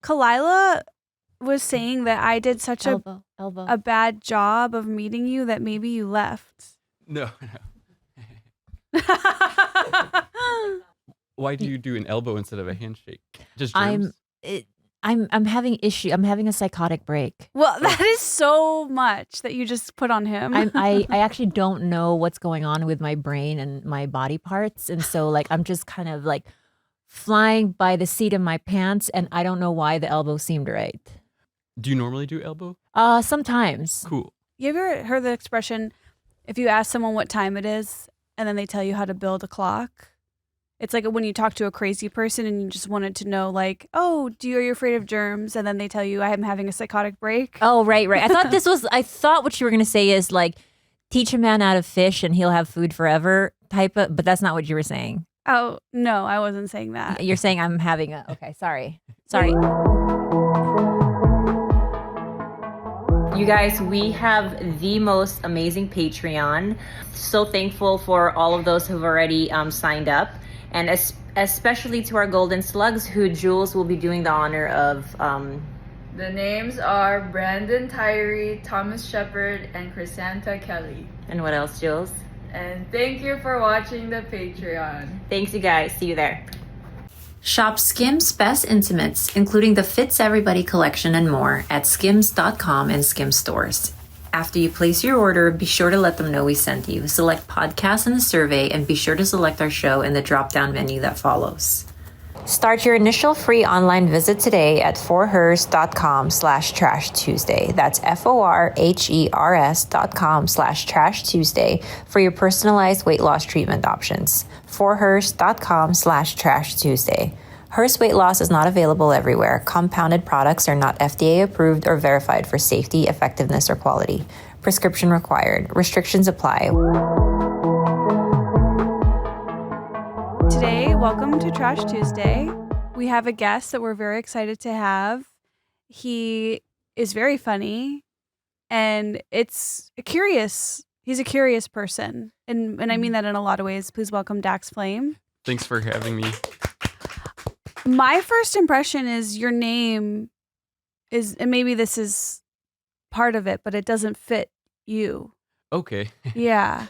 Khalyla was saying that I did such elbow. a bad job of meeting you that maybe you left. No. Why do you do an elbow instead of a handshake? Just germs? I'm having issue. I'm having a psychotic break. Well, that is so much that you just put on him. I actually don't know what's going on with my brain and my body parts, and so like I'm just kind of like flying by the seat of my pants, and I don't know why the elbow seemed right. Do you normally do elbow? Sometimes. Cool. You ever heard the expression, if you ask someone what time it is and then they tell you how to build a clock? It's like when you talk to a crazy person and you just wanted to know, like, oh, are you afraid of germs? And then they tell you, I am having a psychotic break. Oh, right. I thought what you were going to say is like, teach a man how to fish and he'll have food forever type of, but that's not what you were saying. Oh, no, I wasn't saying that. You're saying I'm having okay, sorry. You guys, we have the most amazing Patreon. So thankful for all of those who've already signed up. And especially to our golden slugs, who Jules will be doing the honor of. The names are Brandon Tyree, Thomas Shepard, and Chrysanta Kelly. And what else, Jules? And thank you for watching the Patreon. Thanks, you guys. See you there. Shop Skims Best Intimates, including the Fits Everybody collection and more, at skims.com and Skims stores. After you place your order, be sure to let them know we sent you. Select podcast in the survey and be sure to select our show in the drop-down menu that follows. Start your initial free online visit today at forhers.com/Trash Tuesday. That's FORHERS.com/Trash Tuesday for your personalized weight loss treatment options. forhers.com/Trash Tuesday. Hers weight loss is not available everywhere. Compounded products are not FDA approved or verified for safety, effectiveness, or quality. Prescription required. Restrictions apply. Today, welcome to Trash Tuesday. We have a guest that we're very excited to have. He is very funny and he's a curious person. And I mean that in a lot of ways. Please welcome Dax Flame. Thanks for having me. My first impression is your name is, and maybe this is part of it, but it doesn't fit you. Okay. Yeah.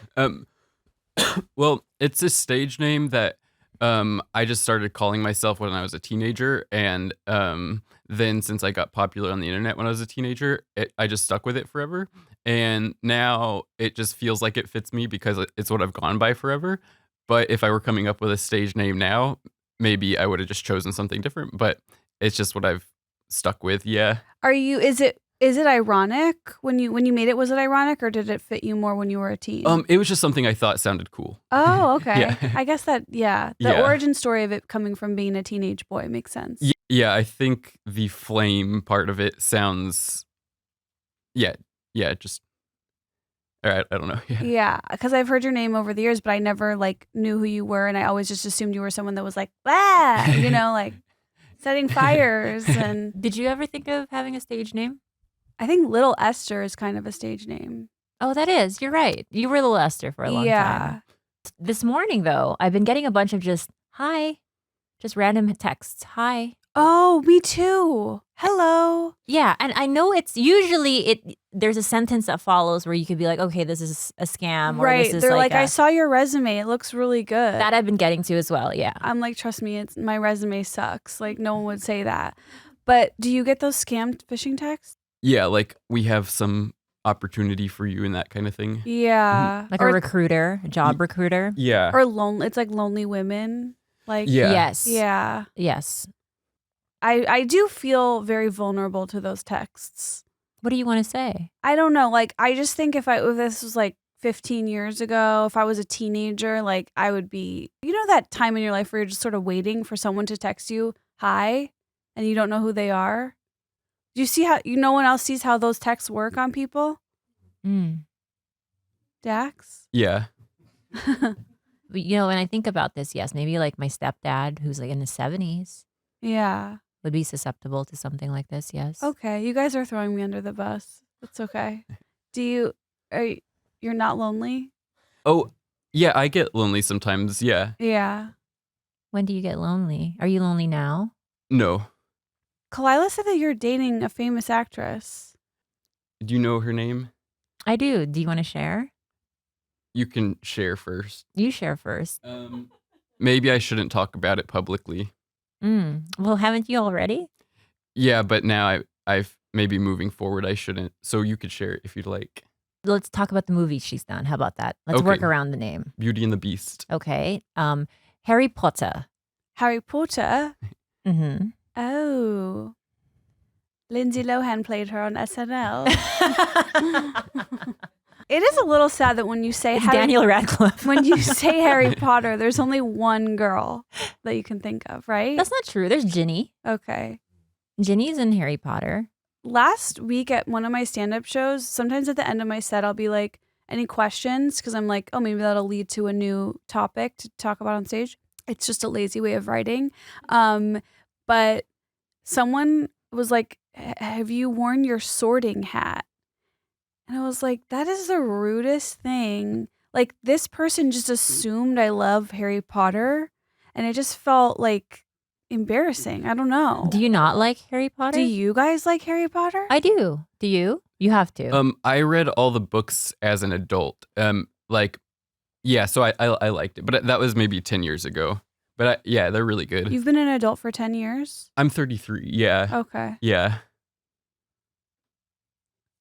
Well, it's a stage name that I just started calling myself when I was a teenager, and then since I got popular on the internet when I was a teenager, I just stuck with it forever. And now it just feels like it fits me because it's what I've gone by forever. But if I were coming up with a stage name now, maybe I would have just chosen something different, but it's just what I've stuck with. Yeah. Is it ironic when you made it? Was it ironic, or did it fit you more when you were a teen? It was just something I thought sounded cool. Oh, okay. Yeah. I guess that, the origin story of it coming from being a teenage boy makes sense. Yeah, I think the flame part of it sounds, just, all right, I don't know. Yeah, because I've heard your name over the years, but I never knew who you were, and I always just assumed you were someone that was like, like setting fires. And Did you ever think of having a stage name? I think Little Esther is kind of a stage name. Oh, that is. You're right. You were Little Esther for a long time. This morning, though, I've been getting a bunch of just random texts. Hi. Oh, me too. Hello. Yeah, and I know it's usually there's a sentence that follows where you could be like, okay, this is a scam. Or Right. This is They're like, I saw your resume. It looks really good. That I've been getting to as well, yeah. I'm like, trust me, my resume sucks. Like, no one would say that. But do you get those scammed phishing texts? Yeah, like we have some opportunity for you and that kind of thing. Yeah. Like a recruiter, a job recruiter. Yeah. Or lonely. It's like lonely women. Like, Yes. Yeah. Yes. I do feel very vulnerable to those texts. What do you want to say? I don't know. Like, I just think if this was like 15 years ago, if I was a teenager, like I would be, that time in your life where you're just sort of waiting for someone to text you, hi, and you don't know who they are. Do you see how no one else sees how those texts work on people? Dax? Yeah. When I think about this, yes, maybe like my stepdad, who's like in his 70s. Yeah. Would be susceptible to something like this, yes. Okay, you guys are throwing me under the bus. That's okay. You're not lonely? Oh, yeah, I get lonely sometimes, yeah. Yeah. When do you get lonely? Are you lonely now? No. Khalyla said that you're dating a famous actress. Do you know her name? I do. Do you want to share? You can share first. You share first. Maybe I shouldn't talk about it publicly. Well, haven't you already? Yeah, but now I've maybe moving forward I shouldn't. So you could share it if you'd like. Let's talk about the movies she's done. How about that? Let's work Okay. around the name. Beauty and the Beast. Okay. Harry Potter. Harry Potter? Mm-hmm. Oh. Lindsay Lohan played her on SNL. It is a little sad that when you say Daniel Radcliffe. when you say Harry Potter, there's only one girl that you can think of, right? That's not true. There's Ginny. Okay. Ginny's in Harry Potter. Last week at one of my stand-up shows, sometimes at the end of my set, I'll be like, any questions? Because I'm like, oh, maybe that'll lead to a new topic to talk about on stage. It's just a lazy way of writing. But someone was like, have you worn your sorting hat? And I was like, that is the rudest thing. Like, this person just assumed I love Harry Potter. And it just felt like embarrassing. I don't know. Do you not like Harry Potter? Do you guys like Harry Potter? I do. Do you? You have to. I read all the books as an adult. So I liked it. But that was maybe 10 years ago. But yeah, they're really good. You've been an adult for 10 years? I'm 33. Yeah. Okay. Yeah.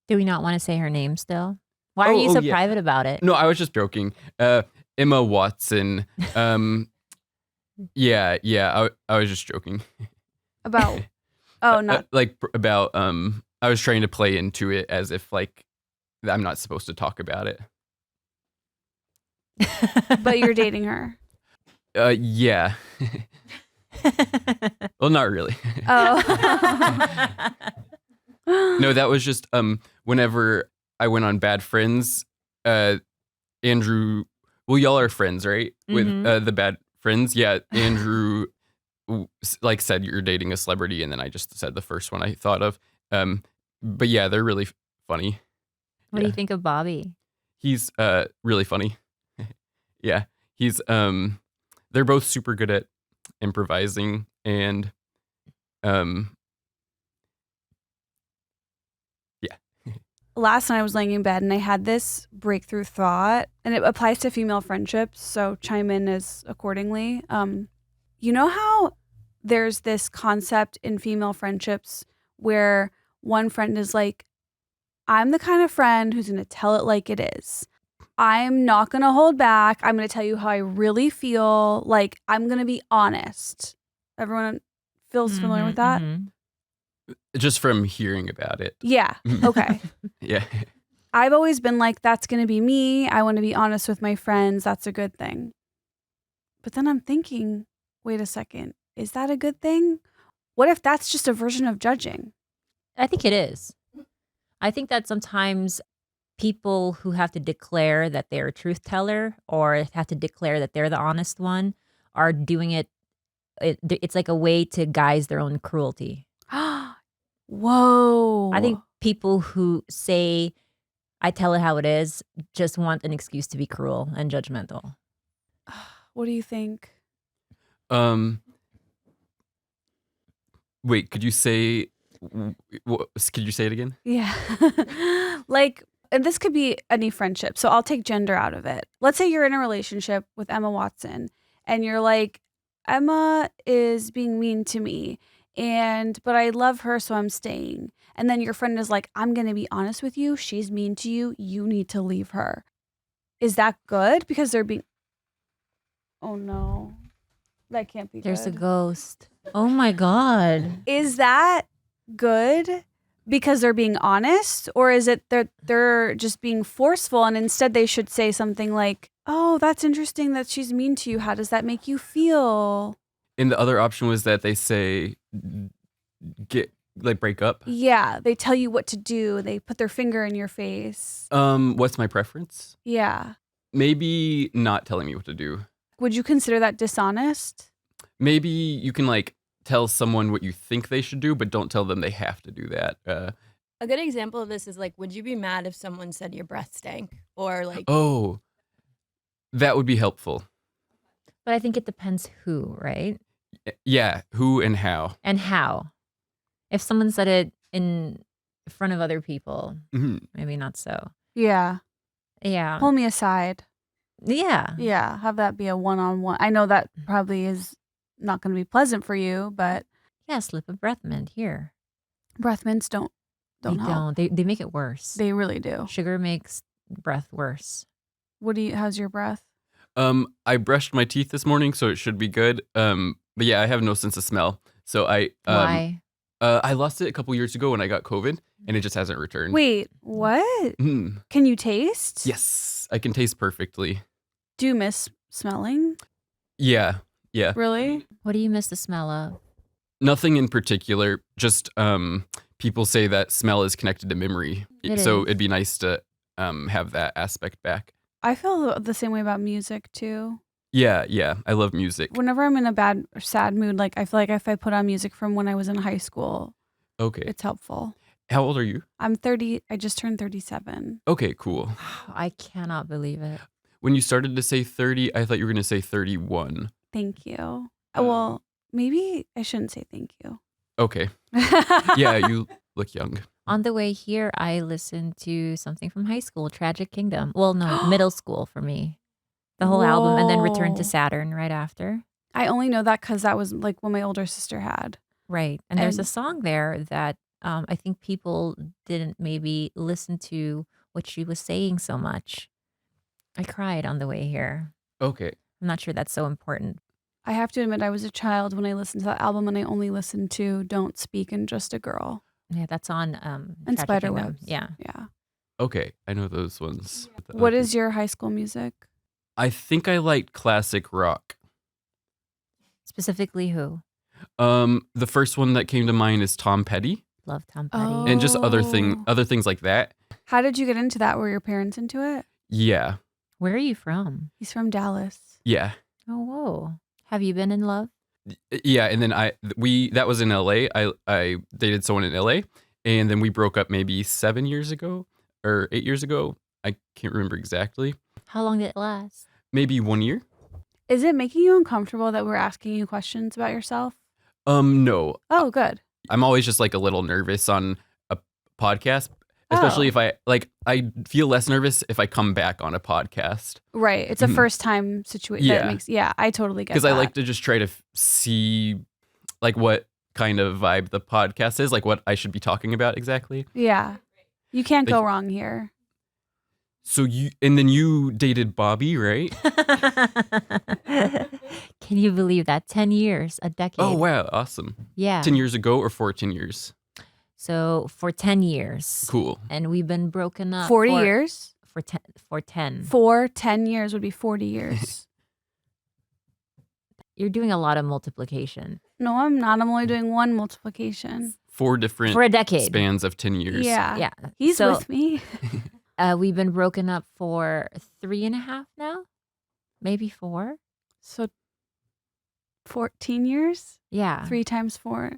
Do we not want to say her name still? Why are you so private about it? No, I was just joking. Emma Watson. I was just joking. About, not. I was trying to play into it as if like I'm not supposed to talk about it. But you're dating her. Yeah. Well, not really. Oh. No, that was just whenever I went on Bad Friends, Andrew, well, y'all are friends, right? With the Bad Friends. Yeah, Andrew said you're dating a celebrity, and then I just said the first one I thought of. But yeah, they're really funny. What do you think of Bobby? He's really funny. Yeah, he's they're both super good at improvising and Last night I was laying in bed and I had this breakthrough thought, and it applies to female friendships, so chime in as accordingly. You know how there's this concept in female friendships where one friend is like, I'm the kind of friend who's going to tell it like it is. I'm not going to hold back. I'm going to tell you how I really feel. Like, I'm going to be honest. Everyone feels familiar with that? just from hearing about it. Yeah. Okay. Yeah. I've always been like, that's going to be me. I want to be honest with my friends. That's a good thing. But then I'm thinking, wait a second. Is that a good thing? What if that's just a version of judging? I think it is. I think that sometimes people who have to declare that they're a truth teller or have to declare that they're the honest one are doing it. It's like a way to guise their own cruelty. Whoa. I think people who say, I tell it how it is, just want an excuse to be cruel and judgmental. What do you think? Wait, could you say it again? Yeah. Like, and this could be any friendship. So I'll take gender out of it. Let's say you're in a relationship with Emma Watson and you're like, Emma is being mean to me, but I love her, so I'm staying. And then your friend is like, I'm going to be honest with you. She's mean to you. You need to leave her. Is that good? Because they're being... Oh, no. That can't be There's good. a ghost. Oh, my God. Is that good because they're being honest? Or is it they're just being forceful and instead they should say something like, oh, that's interesting that she's mean to you. How does that make you feel? And the other option was that they say, break up. Yeah, they tell you what to do. They put their finger in your face. What's my preference? Yeah. Maybe not telling me what to do. Would you consider that dishonest? Maybe you can tell someone what you think they should do, but don't tell them they have to do that. A good example of this is would you be mad if someone said your breath stank? Or oh, that would be helpful. But I think it depends who, right? Yeah, who and how. And how. If someone said it in front of other people, Mhm. maybe not so. Yeah. Yeah. Pull me aside. Yeah. Yeah. Have that be a one-on-one. I know that probably is not going to be pleasant for you, but Yeah, slip of breath mint here. breath mints don't They help. don't. They make it worse. They really do. Sugar makes breath worse. How's your breath? I brushed my teeth this morning, so it should be good. But yeah, I have no sense of smell. So Why? I lost it a couple years ago when I got COVID, and it just hasn't returned. Wait, what? Mm. Can you taste? Yes, I can taste perfectly. Do you miss smelling? Yeah. Really? What do you miss the smell of? Nothing in particular. Just people say that smell is connected to memory, so is. it'd be nice to have that aspect back. I feel the same way about music too. Yeah. I love music. Whenever I'm in a bad or sad mood, like I feel like if I put on music from when I was in high school, Okay. it's helpful. How old are you? I'm 30. I just turned 37. Okay, cool. I cannot believe it. When you started to say 30, I thought you were going to say 31. Thank you. Well, maybe I shouldn't say thank you. Okay. Yeah, you look young. On the way here, I listened to something from high school, Tragic Kingdom. Well, no, middle school for me. The whole album, and then Return to Whoa. Saturn right after. I only know that because that was like what my older sister had. Right. And there's a And- song there that I think people didn't maybe listen to what she was saying so much. I cried on the way here. Okay. I'm not sure that's so important. I have to admit, I was a child when I listened to that album, and I only listened to "Don't Speak" and "Just a Girl" Yeah, that's on and Tragic Kingdom. "Spiderwebs." Yeah. yeah. Okay, I know those ones. What is your high school music? I think I liked classic rock. Specifically who? The first one that came to mind is Tom Petty, Love Tom Petty. Oh. and just other things like that. How did you get into that? Were your parents into it? Yeah. Where are you from? He's from Dallas. Yeah. Oh, whoa. Have you been in love? Yeah, and then that was in LA. I dated someone in LA, and then we broke up maybe 7 years ago or 8 years ago. I can't remember exactly. How long did it last? Maybe 1 year. Is it making you uncomfortable that we're asking you questions about yourself? No. Oh, good. I'm always just like a little nervous on a podcast, especially if I feel less nervous if I come back on a podcast. Right. It's a Mhm. first time situation. Yeah. I totally get Because that. I like to just try to see like what kind of vibe the podcast is, like what I should be talking about exactly. Yeah. You can't Like- go wrong here. So you dated Bobby, right? Can you believe that? 10 years, a decade. Oh, wow. Awesome. Yeah. 10 years ago or 14 years? So for 10 years. Cool. And we've been broken up 40 years? For 10. 10 years would be 40 years. You're doing a lot of multiplication. No, I'm not. I'm only doing one multiplication. 4 different For a decade. spans of 10 years. Yeah. Yeah. He's So, with me. we've been broken up for 3.5 now? Maybe 4? So 14 years? Yeah. 3 times 4.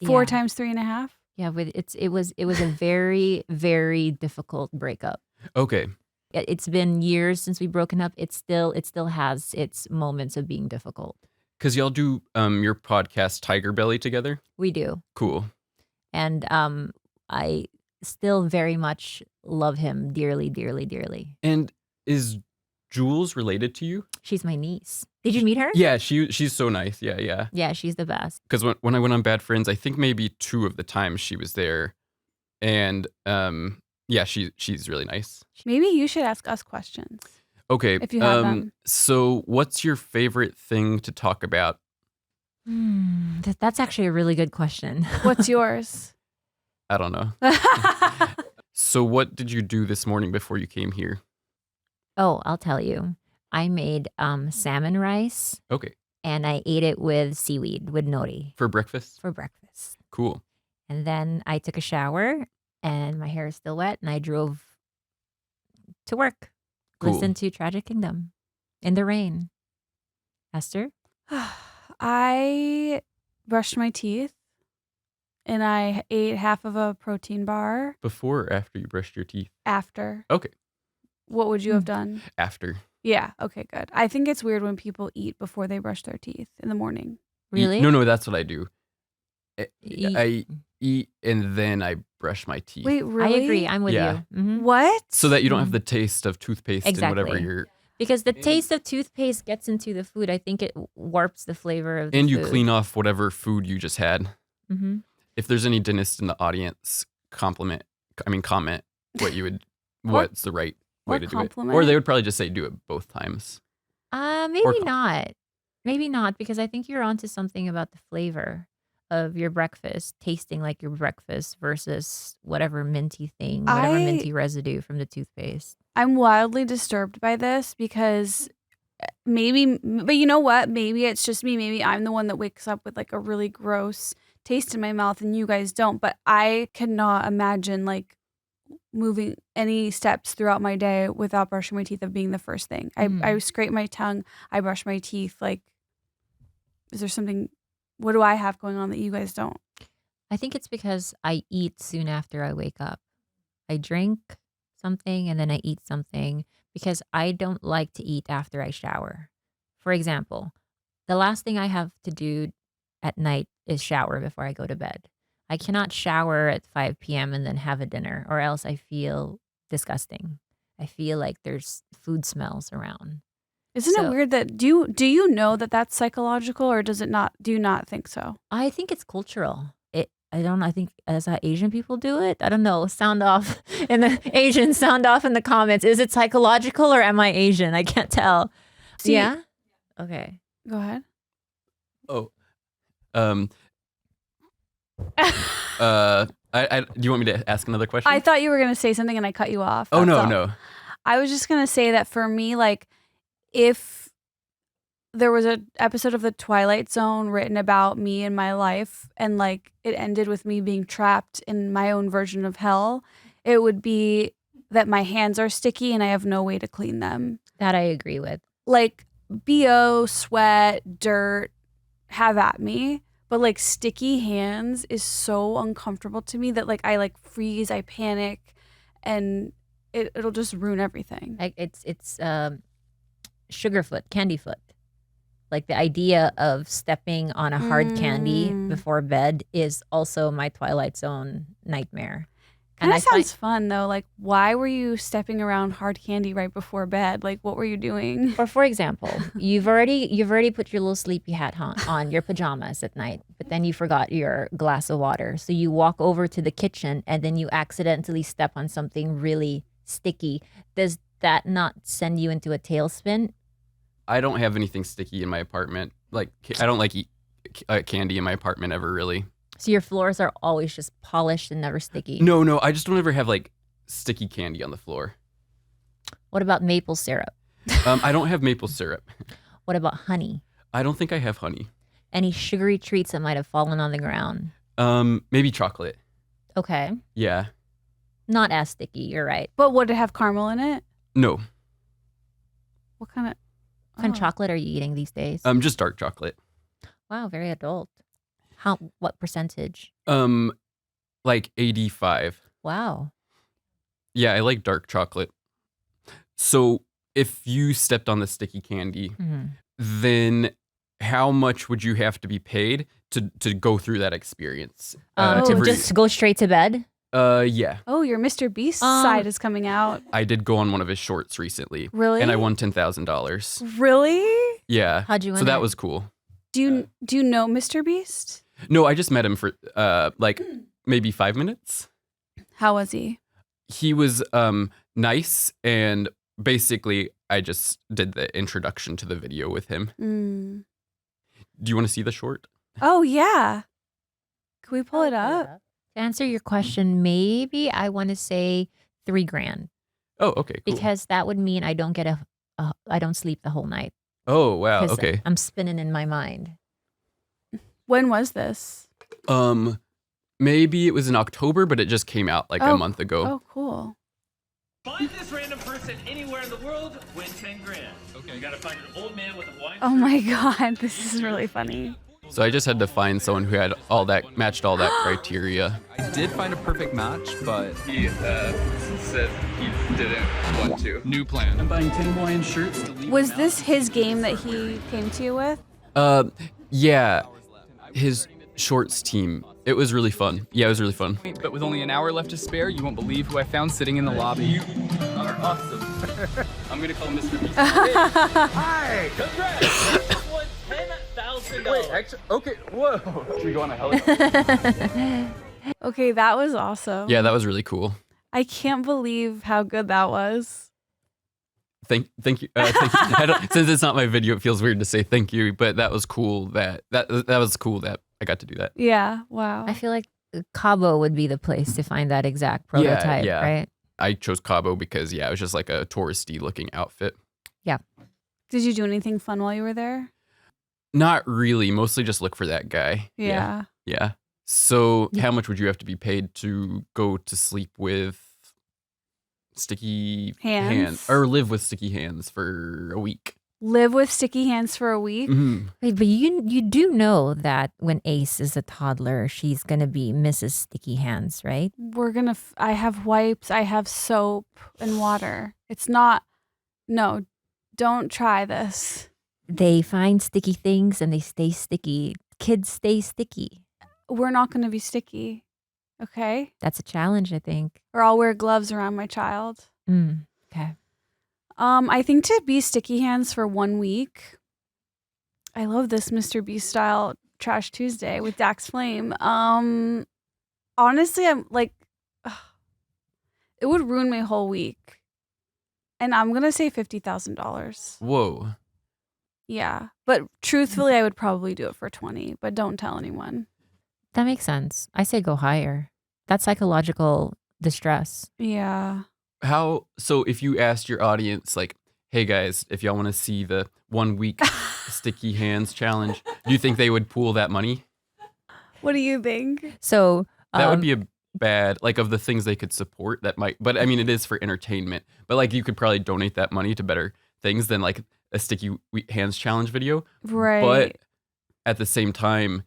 4 Yeah. times 3.5. Yeah, but it was a very, very difficult breakup. Okay. It's been years since we've broken up. It still has its moments of being difficult. Because y'all do your podcast Tiger Belly together? We do. Cool. And I still very much love him dearly, dearly, dearly. And is Jules related to you? She's my niece. Did you meet her? Yeah, she's so nice. Yeah. Yeah, she's the best. Because when I went on Bad Friends, I think maybe 2 of the times she was there. And yeah, she's really nice. Maybe you should ask us questions. Okay. If you have them. So what's your favorite thing to talk about? That's actually a really good question. What's yours? I don't know. So what did you do this morning before you came here? Oh, I'll tell you. I made salmon rice Okay. and I ate it with seaweed, with nori For breakfast? for breakfast. Cool. And then I took a shower and my hair is still wet and I drove to work. Cool. Listened to Tragic Kingdom in the rain. Esther? I brushed my teeth and I ate half of a protein bar Before or after you brushed your teeth? after. Okay. What would you have done? After. Yeah. Okay, good. I think it's weird when people eat before they brush their teeth in the morning. Really? No, that's what I do. Ye- I eat and then I brush my teeth. Wait, really? I agree. I'm with Yeah. you. Mhm. What? So that you don't have the taste of toothpaste and whatever Exactly. you're. Because the taste of toothpaste gets into the food. I think it warps the flavor of the And food. you clean off whatever food you just had. Mm-hmm. If there's any dentists in the audience, comment what you would, what's the right way or to do it. compliment. Or they would probably just say do it both times. Maybe Or- not. Maybe not, because I think you're onto something about the flavor of your breakfast, tasting like your breakfast versus whatever minty thing, whatever I- minty residue from the toothpaste. I'm wildly disturbed by this because but you know what? Maybe it's just me. Maybe I'm the one that wakes up with like a really gross taste in my mouth and you guys don't. But I cannot imagine like moving any steps throughout my day without brushing my teeth of being the first thing. I scrape my tongue. I brush my teeth. Like, is there something, what do I have going on that you guys don't? I think it's because I eat soon after I wake up. I drink something and then I eat something because I don't like to eat after I shower. For example, the last thing I have to do at night is shower before I go to bed. I cannot shower at 5 p.m. and then have a dinner, or else I feel disgusting. I feel like there's food smells around. Isn't it So- weird that do you know that that's psychological or does it not? Do you not think so? I think it's cultural. I don't know. I think as Asian people do it. I don't know. Sound off in the Asian. Sound off in the comments. Is it psychological or am I Asian? I can't tell. See- Yeah. Okay. Go ahead. Oh. Do you want me to ask another question? I thought you were gonna say something and I cut you off. Oh, That's no, all. no. I was just gonna say that for me, like, if there was an episode of The Twilight Zone written about me and my life, and like it ended with me being trapped in my own version of hell, it would be that my hands are sticky and I have no way to clean them. That I agree with. Like BO, sweat, dirt, have at me. But like sticky hands is so uncomfortable to me that like I like freeze, I panic, and it'll just ruin everything. Like it's sugar foot, candy foot. Like the idea of stepping on a hard candy before bed is also my Twilight Zone nightmare. Kind I of sounds fun though. Like, why were you stepping around hard candy right before bed? Like, what were you doing? Or for example, you've already put your little sleepy hat on your pajamas at night, but then you forgot your glass of water. So you walk over to the kitchen and then you accidentally step on something really sticky. Does that not send you into a tailspin? I don't have anything sticky in my apartment. Like, I don't like eat candy in my apartment ever, really. So your floors are always just polished and never sticky. No, I just don't ever have like sticky candy on the floor. What about maple syrup? I don't have maple syrup. What about honey? I don't think I have honey. Any sugary treats that might have fallen on the ground? Maybe chocolate. Okay. Yeah. Not as sticky, you're right. But would it have caramel in it? No. What kind of? What kind of chocolate are you eating these days? Just dark chocolate. Wow, very adult. What percentage? Like 85. Wow. Yeah, I like dark chocolate. So if you stepped on the sticky candy, Mhm. then how much would you have to be paid to go through that experience? Just go straight to bed? Yeah. Oh, your Mr. Beast side is coming out. I did go on one of his shorts recently. Really? And I won $10,000. Really? Yeah. How'd you win So that it? was cool. Do you know Mr. Beast? No, I just met him for like maybe 5 minutes. How was he? He was nice, and basically I just did the introduction to the video with him. Mm. Do you want to see the short? Oh yeah. Can we pull it up? To answer your question, maybe I want to say $3,000 Oh, okay, cool. because that would mean I don't get I don't sleep the whole night. Oh, wow, 'Cause okay. I'm spinning in my mind. When was this? Maybe it was in October, but it just came out like a month ago. Oh, cool. Find this random person anywhere in the world, win 10 grand. Okay. You gotta find an old man with a wine. Oh my god, this is really funny. So I just had to find someone who had matched all that criteria. I did find a perfect match, but He said he didn't want to. new plan. I'm buying 10 Hawaiian shirts to leave. Was this his game that he came to you with? Yeah. His Shorts team. It was really fun. Yeah, it was really fun. But with only an hour left to spare, you won't believe who I found sitting in the lobby. You are awesome. I'm gonna call Mr. Beast. Hi! Congrats! You just won $10,000. Wait, actually, okay, whoa. Should we go on a helicopter? Okay, that was awesome. Yeah, that was really cool. I can't believe how good that was. Thank you. Thank you. Since it's not my video, it feels weird to say thank you, but that was cool. That was cool that I got to do that. Yeah. Wow. I feel like Cabo would be the place to find that exact prototype, yeah. right? I chose Cabo because it was just like a touristy looking outfit. Yeah. Did you do anything fun while you were there? Not really. Mostly just look for that guy. Yeah. Yeah. So how much would you have to be paid to go to sleep with sticky hands or live with sticky hands for a week? Live with sticky hands for a week? Mm-hmm. Wait, but you do know that when Ace is a toddler, she's gonna be Mrs. Sticky Hands, right? I have wipes, I have soap and water. It's not, no, don't try this. They find sticky things and they stay sticky. Kids stay sticky. We're not going to be sticky, okay? That's a challenge, I think. Or I'll wear gloves around my child. Okay. I think to be sticky hands for 1 week. I love this Mr. Beast style Trash Tuesday with Dax Flame. Honestly, I'm like, it would ruin my whole week. And I'm going to say $50,000. Whoa. Yeah. But truthfully, I would probably do it for 20, but don't tell anyone. That makes sense. I say go higher. That's psychological distress. Yeah. So if you asked your audience, like, hey guys, if y'all want to see the 1 week sticky hands challenge, do you think they would pool that money? What do you think? So That would be a bad, like, of the things they could support that might, but I mean, it is for entertainment, but like you could probably donate that money to better things than like a sticky hands challenge video. Right. But at the same time,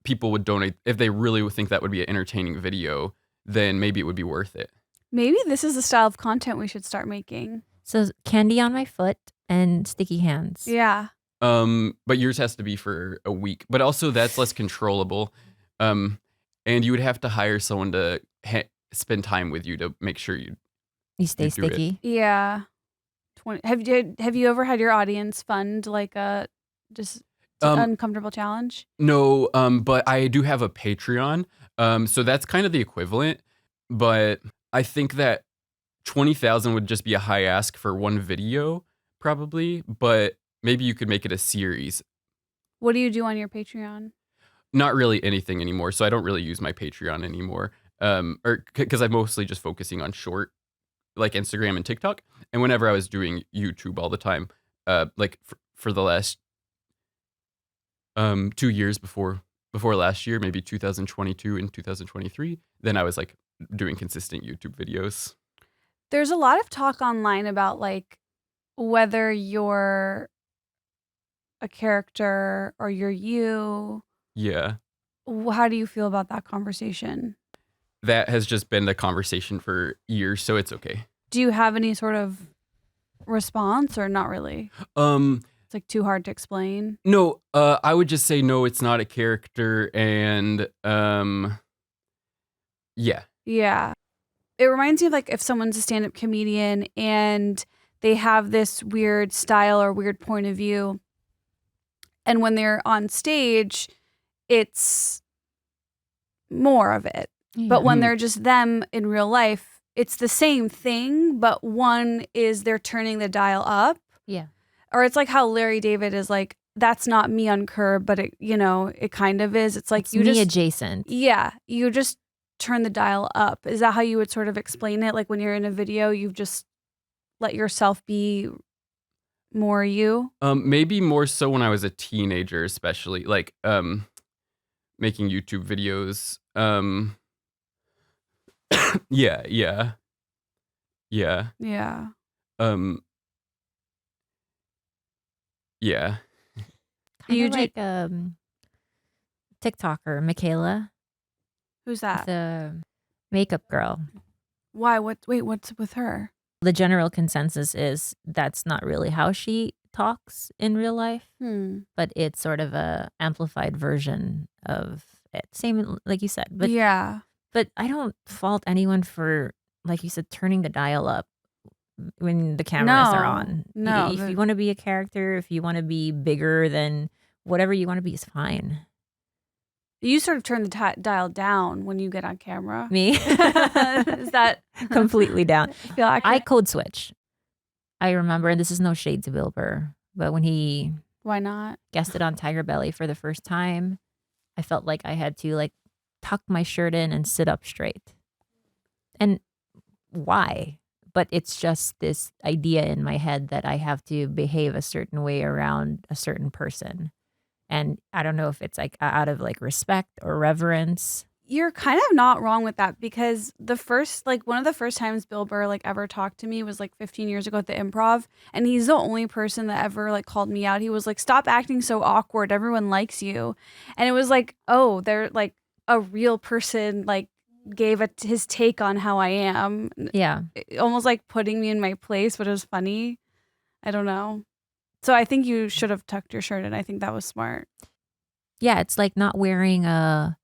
people would donate if they really would think that would be an entertaining video, then maybe it would be worth it. Maybe this is the style of content we should start making. So candy on my foot and sticky hands. Yeah. But yours has to be for a week, but also that's less controllable. And you would have to hire someone to spend time with you to make sure you stay do it. sticky. Yeah. Have you ever had your audience fund like a just uncomfortable challenge? No, but I do have a Patreon. So that's kind of the equivalent, but I think that 20,000 would just be a high ask for one video, probably, but maybe you could make it a series. What do you do on your Patreon? Not really anything anymore, so I don't really use my Patreon anymore. Or because I'm mostly just focusing on short, like Instagram and TikTok. And whenever I was doing YouTube all the time, like for the last 2 years before last year, maybe 2022 and 2023, then I was like doing consistent YouTube videos. There's a lot of talk online about like whether you're a character or you're you. Yeah. How do you feel about that conversation? That has just been the conversation for years, so it's okay. Do you have any sort of response or not really? It's like too hard to explain. No, I would just say no, it's not a character, and yeah. Yeah. It reminds me of like if someone's a stand-up comedian and they have this weird style or weird point of view, and when they're on stage, it's more of it. Yeah. But when they're just them in real life, it's the same thing, but one is they're turning the dial up. Yeah. Or it's like how Larry David is like, that's not me on Curb, but it, it kind of is. It's like It's you me just adjacent. Yeah, you just turn the dial up. Is that how you would sort of explain it? Like when you're in a video, you've just let yourself be more you? Maybe more so when I was a teenager, especially like making YouTube videos. Yeah. Yeah. Yeah. Kind You of like TikToker Michaela, Who's that? the makeup girl. Why? What's with her? The general consensus is that's not really how she talks in real life, Hmm. but it's sort of a amplified version of it. Same like you said, but Yeah. but I don't fault anyone for, like you said, turning the dial up when the cameras are on. No. If you want to be a character, if you want to be bigger than whatever you want to be, is fine. You sort of turn the dial down when you get on camera. Me, Is that completely down. feel I accurate? code switch. I remember, and this is no shade to Bill Burr, but when he Why not? guested on Tiger Belly for the first time, I felt like I had to like tuck my shirt in and sit up straight. And why? But it's just this idea in my head that I have to behave a certain way around a certain person. And I don't know if it's like out of like respect or reverence. You're kind of not wrong with that, because one of the first times Bill Burr like ever talked to me was like 15 years ago at the Improv, and he's the only person that ever like called me out. He was like, "Stop acting so awkward. Everyone likes you." And it was like, oh, they're like a real person like gave his take on how I am. Yeah. Almost like putting me in my place, but it was funny. I don't know. So I think you should have tucked your shirt in. I think that was smart. Yeah, it's like not wearing a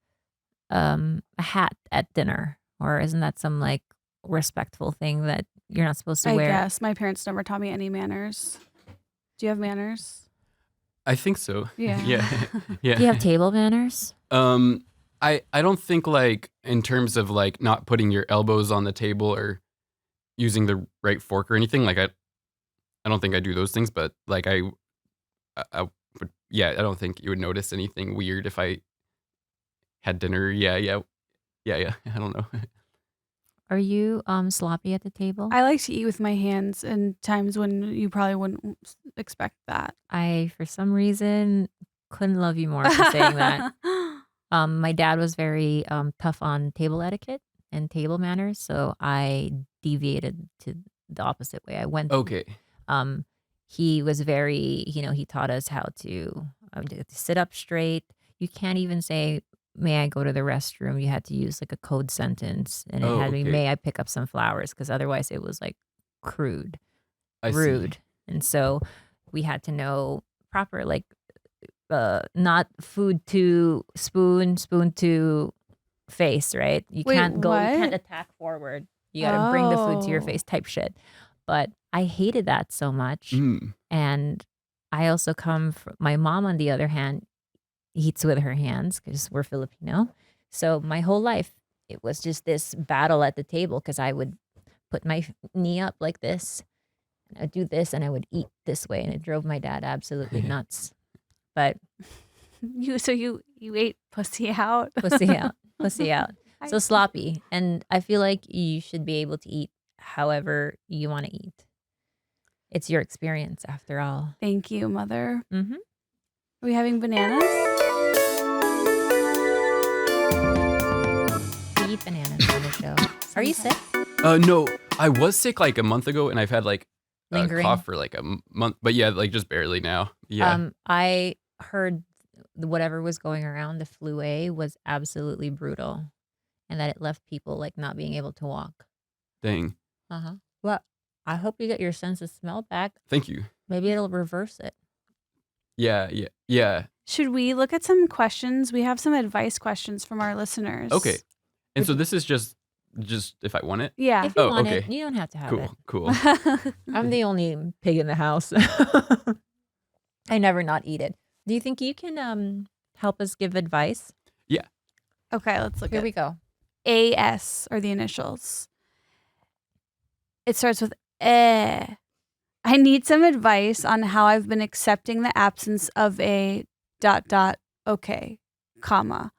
hat at dinner, or isn't that some like respectful thing that you're not supposed to I wear? guess my parents never taught me any manners. Do you have manners? I think so. Yeah. Yeah. Do you have table manners? I don't think like in terms of like not putting your elbows on the table or using the right fork or anything, like I don't think I do those things, but like I would, yeah, I don't think you would notice anything weird if I had dinner. Yeah. I don't know. Are you sloppy at the table? I like to eat with my hands in times when you probably wouldn't expect that. I, for some reason, couldn't love you more for saying that. My dad was very tough on table etiquette and table manners, so I deviated to the opposite way. I went. Okay. He was very, he taught us how to sit up straight. You can't even say, "May I go to the restroom?" You had to use like a code sentence, and it had to be, Okay. "May I pick up some flowers?" Because otherwise it was like crude, I see. rude. And so we had to know proper, like, not food to spoon, spoon to face, right? You Wait, can't go, you can't what? attack forward. You got to bring the food to your Oh. face type shit. But I hated that so much. Mm. And I also come from, my mom, on the other hand, eats with her hands because we're Filipino. So my whole life, it was just this battle at the table because I would put my knee up like this, and I'd do this, and I would eat this way. And it drove my dad absolutely nuts. But You ate pussy out. pussy out, pussy out. I- So sloppy. And I feel like you should be able to eat however you want to eat. It's your experience after all. Thank you, mother. Mm-hmm. Are we having bananas? We eat bananas on the show. Are you sick? No, I was sick like a month ago, and I've had like a Lingering? cough for like a month, but yeah, like just barely now. Yeah. I heard whatever was going around, the flu A, was absolutely brutal, and that it left people like not being able to walk. Dang. Uh-huh. Well, I hope you get your sense of smell back. Thank you. Maybe it'll reverse it. Yeah. Should we look at some questions? We have some advice questions from our listeners. Okay. And so this is just if I want it. Yeah. If you Oh, want okay. it, you don't have to have it. Cool. I'm the only pig in the house. I never not eat it. Do you think you can help us give advice? Okay, let's look Here at we go. AS or the initials. It starts with I need some advice on how I've been accepting the absence of a ... okay, comma.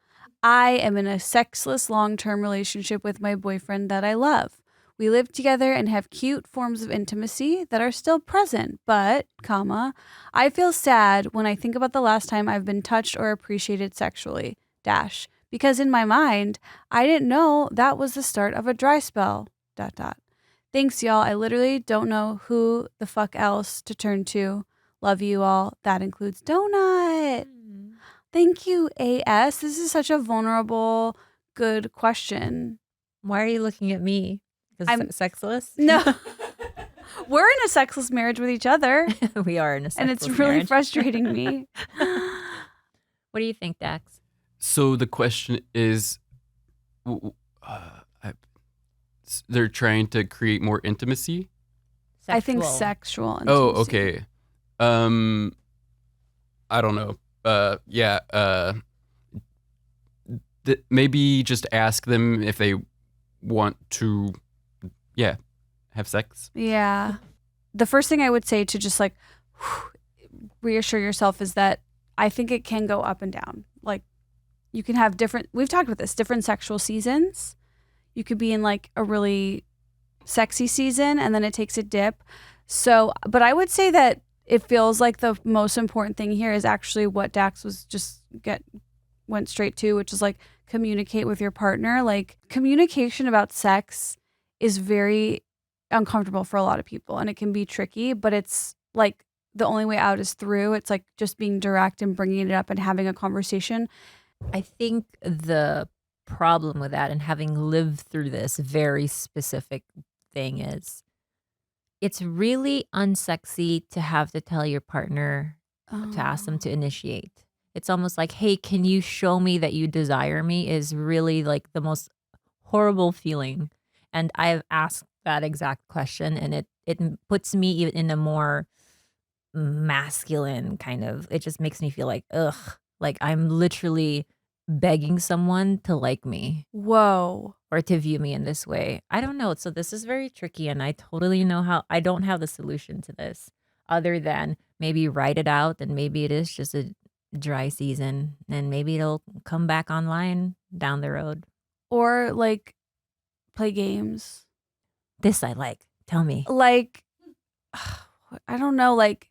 I am in a sexless long-term relationship with my boyfriend that I love. We live together and have cute forms of intimacy that are still present, but, comma, I feel sad when I think about the last time I've been touched or appreciated sexually, because in my mind, I didn't know that was the start of a dry spell, ... Thanks, y'all. I literally don't know who the fuck else to turn to. Love you all. That includes Donut. Thank you, AS. This is such a vulnerable, good question. Why are you looking at me? Because I'm- sexless? No. We're in a sexless marriage with each other. We are in a and it's sexless really marriage. frustrating me. What do you think, Dax? So the question is, they're trying to create more intimacy? I think Sexual. sexual intimacy. Oh, okay. I don't know. Maybe just ask them if they want to, have sex. Yeah. The first thing I would say to just like reassure yourself is that I think it can go up and down. Like you can have we've talked about this, different sexual seasons. You could be in like a really sexy season and then it takes a dip. So, but I would say that it feels like the most important thing here is actually what Dax was went straight to, which is like communicate with your partner. Like communication about sex is very uncomfortable for a lot of people and it can be tricky, but it's like the only way out is through. It's like just being direct and bringing it up and having a conversation. I think the problem with that and having lived through this very specific thing is it's really unsexy to have to tell your partner to ask them to initiate. It's almost like, hey, can you show me that you desire me is really like the most horrible feeling. And I've asked that exact question and it puts me in a more masculine kind of, it just makes me feel like, ugh, like I'm literally begging someone to like me. Whoa. Or to view me in this way. I don't know. So this is very tricky and I totally know I don't have the solution to this other than maybe write it out and maybe it is just a dry season and maybe it'll come back online down the road. Or like play games. This I like. Tell me. Like, I don't know, like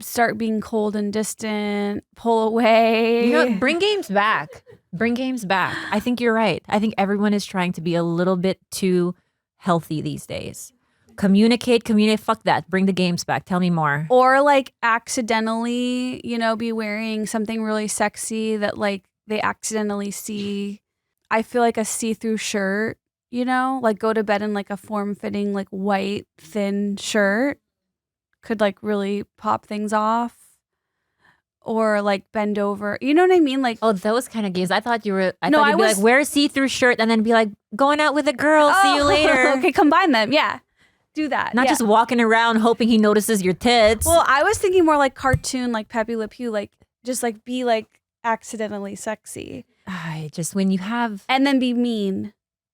start being cold and distant, pull away. You know, bring games back. Bring games back. I think you're right. I think everyone is trying to be a little bit too healthy these days. Communicate. Fuck that. Bring the games back. Tell me more. Or like accidentally, be wearing something really sexy that like they accidentally see. I feel like a see-through shirt, like go to bed in like a form-fitting, like white, thin shirt could like really pop things off. Or like bend over. You know what I mean? Like, oh, those kind of games. I thought you'd be was like, wear a see-through shirt and then be like, going out with a girl. See you later. Okay, combine them. Yeah. Do that. Not just walking around hoping he notices your tits. Well, I was thinking more like cartoon, like Pepe Le Pew, like just like be like accidentally sexy. When you have and then be mean.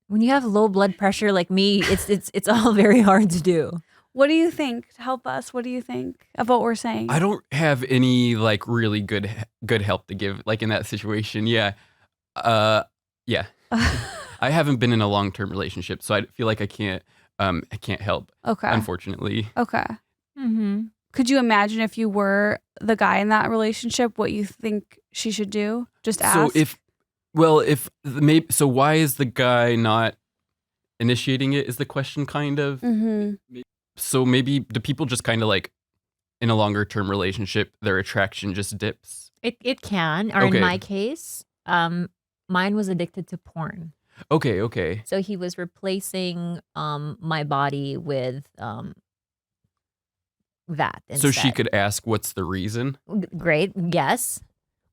When you have low blood pressure like me, it's all very hard to do. What do you think? Help us. What do you think of what we're saying? I don't have any like really good help to give like in that situation. Yeah. I haven't been in a long-term relationship, so I feel like I can't help. Okay. Unfortunately. Okay. Mm-hmm. Could you imagine if you were the guy in that relationship, what you think she should do? Just ask. So why is the guy not initiating it? Is the question kind of? Mm-hmm. So maybe do people just kind of like in a longer term relationship, their attraction just dips? It can, or in my case, mine was addicted to porn. Okay. So he was replacing my body with that instead. So she could ask, "What's the reason?" Great, yes.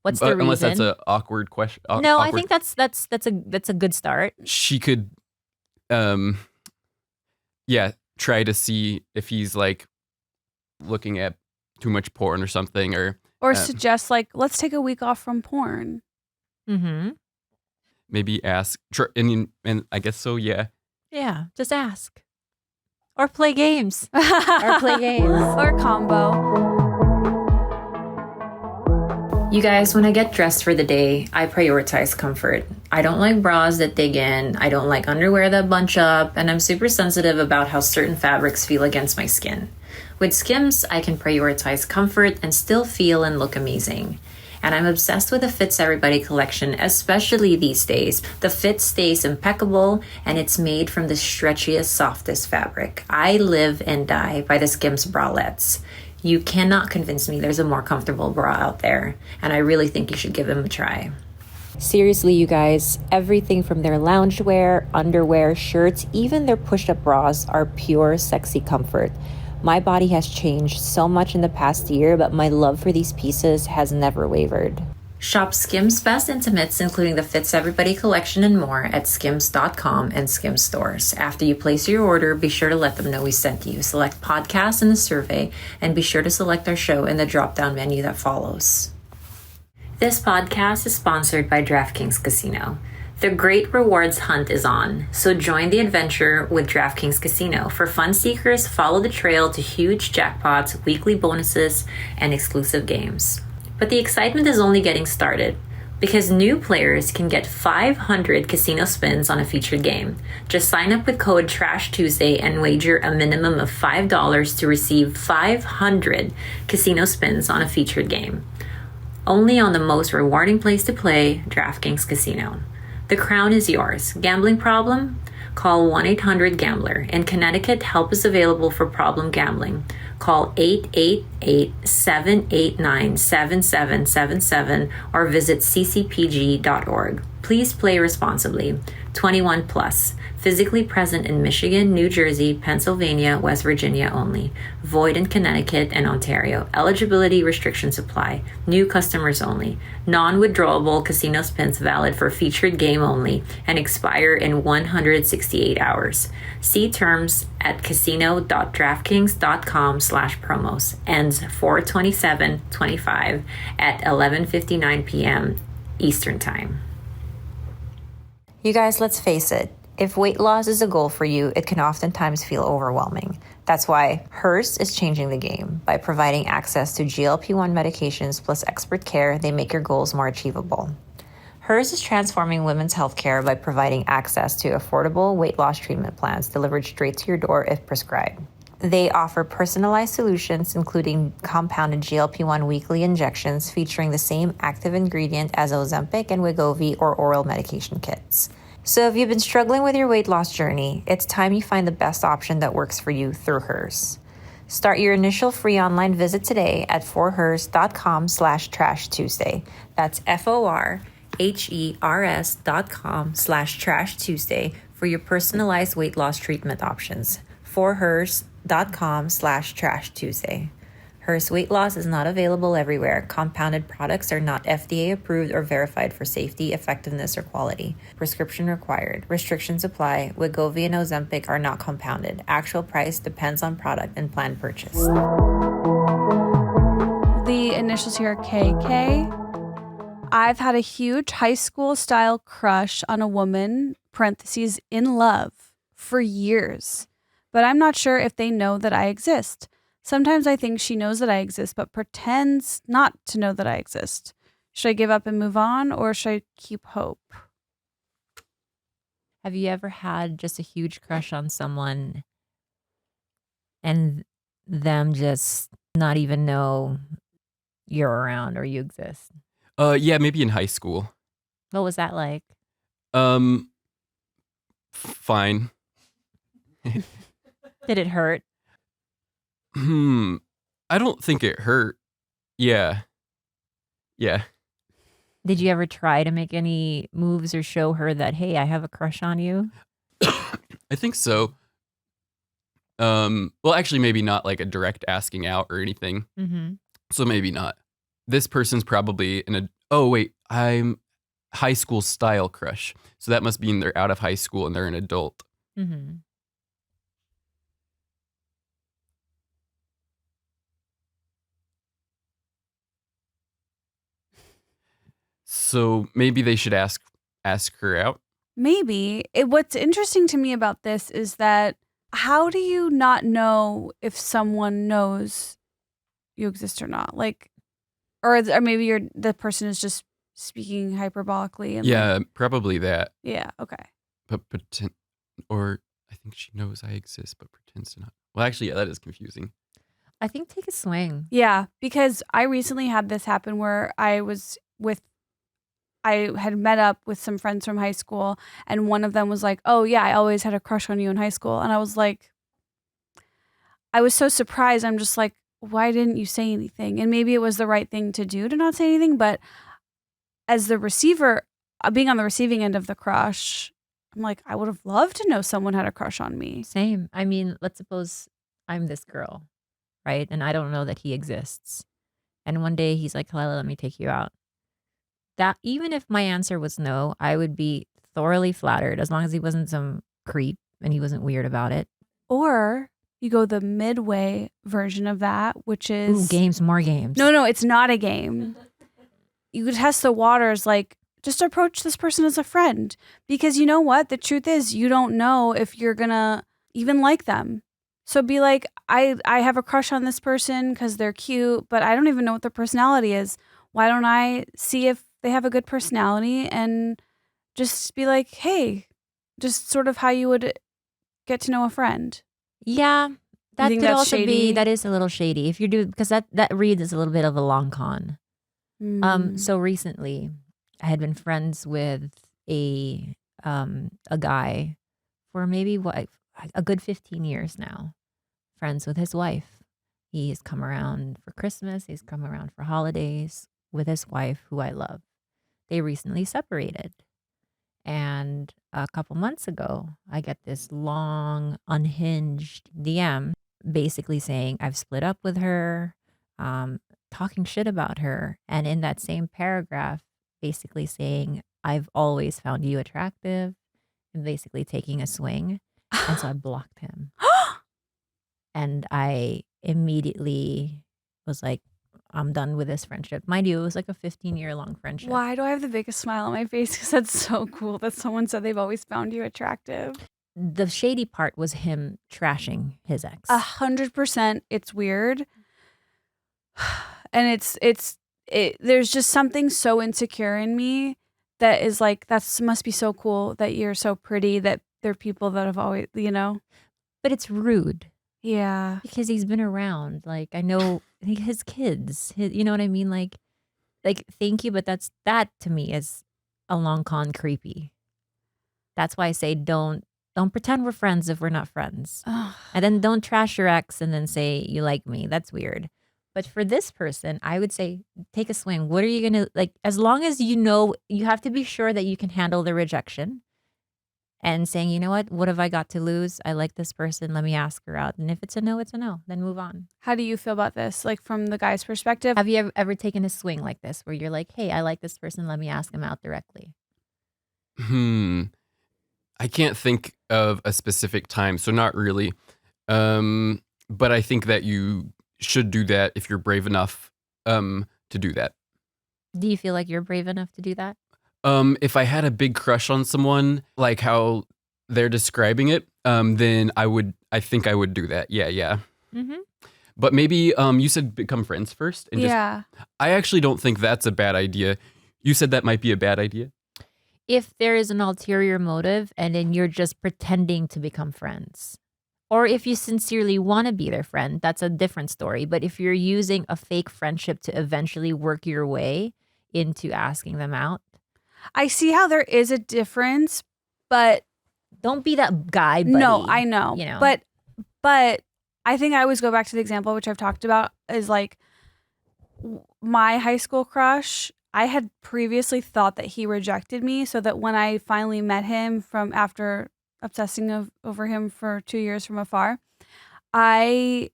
What's the reason? Unless that's an awkward question. No, I think that's a good start. She could, try to see if he's like looking at too much porn or something, or suggest like, let's take a week off from porn. Mm-hmm. Maybe ask, and I guess so. Yeah. Yeah, just ask, or play games, or combo. You guys, when I get dressed for the day, I prioritize comfort. I don't like bras that dig in. I don't like underwear that bunch up, and I'm super sensitive about how certain fabrics feel against my skin. With Skims, I can prioritize comfort and still feel and look amazing. And I'm obsessed with the Fits Everybody collection, especially these days. The fit stays impeccable, and it's made from the stretchiest, softest fabric. I live and die by the Skims bralettes. You cannot convince me there's a more comfortable bra out there, and I really think you should give them a try. Seriously, you guys, everything from their loungewear, underwear, shirts, even their push-up bras are pure sexy comfort. My body has changed so much in the past year, but my love for these pieces has never wavered. Shop Skims Best Intimates, including the Fits Everybody collection and more, at skims.com and Skims stores. After you place your order, be sure to let them know we sent you. Select podcast in the survey, and be sure to select our show in the drop-down menu that follows. This podcast is sponsored by DraftKings Casino. The great rewards hunt is on, so join the adventure with DraftKings Casino. For fun seekers, follow the trail to huge jackpots, weekly bonuses, and exclusive games. But the excitement is only getting started, because new players can get 500 casino spins on a featured game. Just sign up with code Trash Tuesday and wager a minimum of $5 to receive 500 casino spins on a featured game. Only on the most rewarding place to play, DraftKings Casino. The crown is yours. Gambling problem? Call 1-800-GAMBLER. In Connecticut, help is available for problem gambling. Call 888-789-7777 or visit ccpg.org. Please play responsibly. 21 plus. Physically present in Michigan, New Jersey, Pennsylvania, West Virginia only. Void in Connecticut and Ontario. Eligibility restrictions apply. New customers only. Non-withdrawable casino spins valid for featured game only and expire in 168 hours. See terms at casino.draftkings.com/promos. Ends 4/27/25 at 11:59 p.m. Eastern Time. You guys, let's face it. If weight loss is a goal for you, it can oftentimes feel overwhelming. That's why Hers is changing the game. By providing access to GLP-1 medications plus expert care, they make your goals more achievable. Hers is transforming women's healthcare by providing access to affordable weight loss treatment plans delivered straight to your door if prescribed. They offer personalized solutions, including compounded GLP-1 weekly injections featuring the same active ingredient as Ozempic and Wegovy or oral medication kits. So if you've been struggling with your weight loss journey, it's time you find the best option that works for you through Hers. Start your initial free online visit today at forhers.com/Trash Tuesday. That's FORHERS.com/Trash Tuesday for your personalized weight loss treatment options. forhers.com/Trash Tuesday. Hers weight loss is not available everywhere. Compounded products are not FDA approved or verified for safety, effectiveness, or quality. Prescription required. Restrictions apply. Wegovy and Ozempic are not compounded. Actual price depends on product and plan purchase. The initials here are KK. I've had a huge high school style crush on a woman, parentheses, in love, for years. But I'm not sure if they know that I exist. Sometimes I think she knows that I exist, but pretends not to know that I exist. Should I give up and move on, or should I keep hope? Have you ever had just a huge crush on someone and them just not even know you're around or you exist? Yeah, maybe in high school. What was that like? Fine. Did it hurt? I don't think it hurt. Yeah. Did you ever try to make any moves or show her that, hey, I have a crush on you? I think so. Well, actually, maybe not like a direct asking out or anything. Mm-hmm. So maybe not. This person's probably I'm high school style crush. So that must mean they're out of high school and they're an adult. Mm-hmm. So maybe they should ask her out. Maybe. What's interesting to me about this is that how do you not know if someone knows you exist or not? Like, or maybe the person is just speaking hyperbolically. And Yeah, probably that. Yeah. Okay. But or I think she knows I exist, but pretends to not. Well, actually, yeah, that is confusing. I think take a swing. Yeah, because I recently had this happen where I had met up with some friends from high school, and one of them was like, "Oh yeah, I always had a crush on you in high school." And I was like, I was so surprised. I'm just like, why didn't you say anything? And maybe it was the right thing to do to not say anything, but as the receiver being on the receiving end of the crush, I'm like, I would have loved to know someone had a crush on me. Same. I mean, let's suppose I'm this girl, right? And I don't know that he exists. And one day he's like, Khalyla, let me take you out. That even if my answer was no, I would be thoroughly flattered as long as he wasn't some creep and he wasn't weird about it. Or you go the midway version of that, which is games, more games. No, it's not a game. You could test the waters, like just approach this person as a friend, because you know what? The truth is you don't know if you're gonna even like them. So be like, I have a crush on this person because they're cute, but I don't even know what their personality is. Why don't I see if they have a good personality and just be like, hey, just sort of how you would get to know a friend. Yeah, that think could that's also shady? be, that is a little shady. If you do, because that reads as a little bit of a long con. So recently I had been friends with a guy for maybe a good 15 years now. Friends with his wife. He's come around for Christmas. He's come around for holidays with his wife, who I love. They recently separated. And a couple months ago, I get this long, unhinged DM basically saying I've split up with her, talking shit about her. And in that same paragraph, basically saying I've always found you attractive and basically taking a swing. And so I blocked him. And I immediately was like, I'm done with this friendship. Mind you, it was like a 15-year-long friendship. Why do I have the biggest smile on my face? Because that's so cool that someone said they've always found you attractive. The shady part was him trashing his ex. 100%. It's weird. And there's just something so insecure in me that is like, that must be so cool that you're so pretty, that there are people that have always, you know. But it's rude. Yeah. Because he's been around. Like, I know his kids, you know what I mean? Like, thank you, but that to me is a long con creepy. That's why I say don't pretend we're friends if we're not friends. Ugh. And then don't trash your ex and then say you like me. That's weird. But for this person, I would say take a swing. What are you going to, like, as long as you know, you have to be sure that you can handle the rejection. And saying, you know what have I got to lose? I like this person. Let me ask her out. And if it's a no, it's a no. Then move on. How do you feel about this? Like from the guy's perspective? Have you ever taken a swing like this where you're like, hey, I like this person. Let me ask him out directly? I can't think of a specific time, so not really. But I think that you should do that if you're brave enough to do that. Do you feel like you're brave enough to do that? If I had a big crush on someone, like how they're describing it, then I think I would do that. Yeah. Mm-hmm. But maybe you said become friends first. And Yeah. I actually don't think that's a bad idea. You said that might be a bad idea. If there is an ulterior motive and then you're just pretending to become friends. Or if you sincerely want to be their friend, that's a different story. But if you're using a fake friendship to eventually work your way into asking them out, I see how there is a difference, but don't be that guy buddy. no, I know. You know? But I think I always go back to the example which I've talked about is like my high school crush. I had previously thought that he rejected me, so that when I finally met him from after obsessing over him for 2 years from afar, I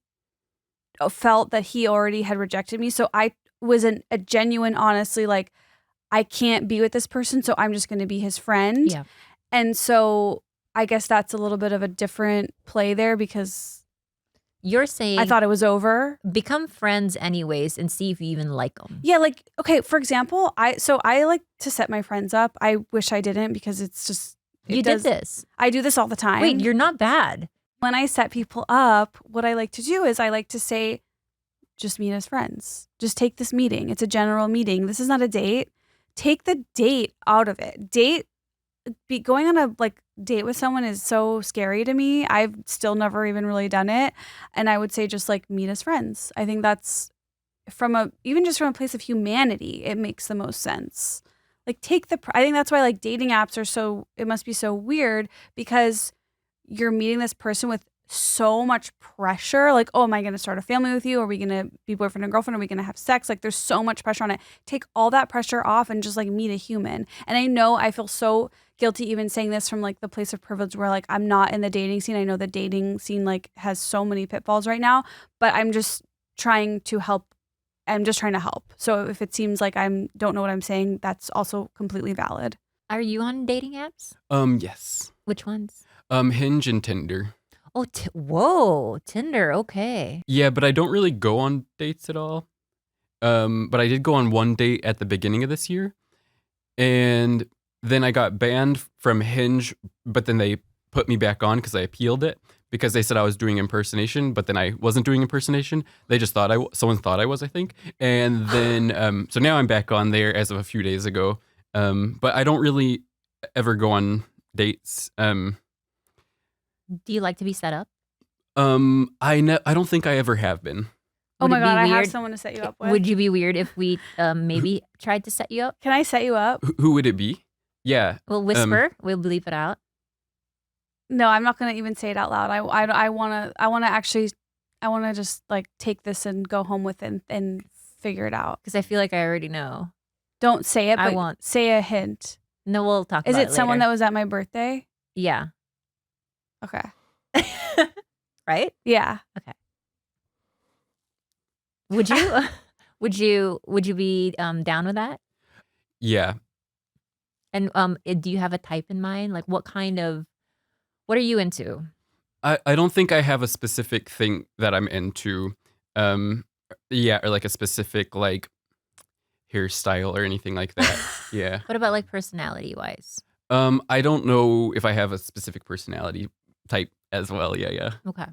felt that he already had rejected me. So I was a genuine, honestly, like, I can't be with this person, so I'm just going to be his friend. Yeah. And so I guess that's a little bit of a different play there, because You're saying I thought it was over. become friends anyways and see if you even like them. Yeah, like, okay, for example, I like to set my friends up. I wish I didn't, because it's just You did this. I do this all the time. Wait, you're not bad. When I set people up, what I like to do is I like to say, just meet as friends. Just take this meeting. It's a general meeting. This is not a date. Take the date out of it. Going on a date with someone is so scary to me. I've still never even really done it. And I would say just like meet as friends. I think that's even just from a place of humanity, it makes the most sense. Like I think that's why like dating apps it must be so weird, because you're meeting this person with so much pressure. Like, oh, am I going to start a family with you? Are we going to be boyfriend and girlfriend? Are we going to have sex? Like, there's so much pressure on it. Take all that pressure off and just like meet a human. And I know I feel so guilty even saying this from like the place of privilege where like I'm not in the dating scene. I know the dating scene like has so many pitfalls right now, but I'm just trying to help. I'm just trying to help. So if it seems like I don't know what I'm saying, that's also completely valid. Are you on dating apps? Yes. Which ones? Hinge and Tinder. Oh, whoa, Tinder. Okay. Yeah, but I don't really go on dates at all. But I did go on one date at the beginning of this year, and then I got banned from Hinge, but then they put me back on because I appealed it because they said I was doing impersonation, but then I wasn't doing impersonation. They just thought someone thought I was, I think. And then, so now I'm back on there as of a few days ago. But I don't really ever go on dates. Do you like to be set up? I don't think I ever have been. Oh Would my it be God, I have weird- someone to set you up with. Would you be weird if we maybe tried to set you up? Can I set you up? Who would it be? Yeah. We'll whisper. We'll bleep it out. No, I'm not going to even say it out loud. I want to just like take this and go home with it and figure it out. Because I feel like I already know. Don't say it, I but won't. say a hint. No, we'll talk Is about it it someone that later. was at my birthday? Yeah. Okay. Right? Yeah. Would you be down with that? Yeah. And do you have a type in mind? Like what are you into? I don't think I have a specific thing that I'm into. Yeah, or like a specific like hairstyle or anything like that. Yeah. What about like personality wise? I don't know if I have a specific personality type as well. Yeah. Okay.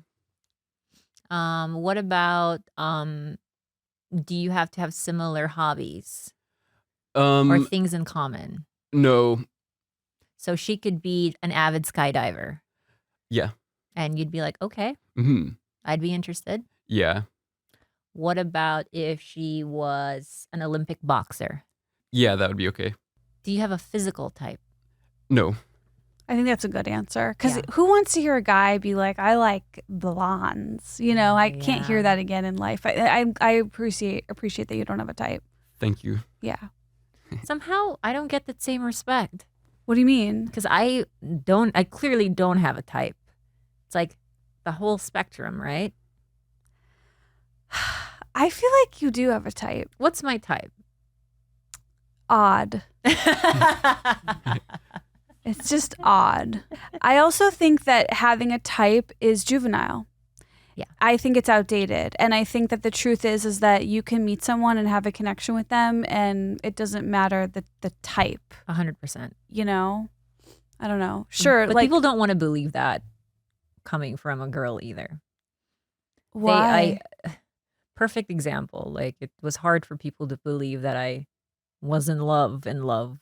What about do you have to have similar hobbies or things in common? No. So she could be an avid skydiver. Yeah. And you'd be like, okay, I'd be interested. Yeah. What about if she was an Olympic boxer? Yeah, that would be okay. Do you have a physical type? No. I think that's a good answer. Because Yeah. who wants to hear a guy be like, I like blondes? You know, I can't hear Yeah. that again in life. I appreciate that you don't have a type. Thank you. Yeah. Somehow I don't get the same respect What do you mean? because I clearly don't have a type. It's like the whole spectrum, right? I feel like you do have a type. What's my type? Odd. It's just odd. I also think that having a type is juvenile. Yeah. I think it's outdated. And I think that the truth is that you can meet someone and have a connection with them and it doesn't matter the type, 100%. you know? I don't know. Sure. But like, people don't want to believe that coming from a girl either. why? Perfect example. Like it was hard for people to believe that I was in love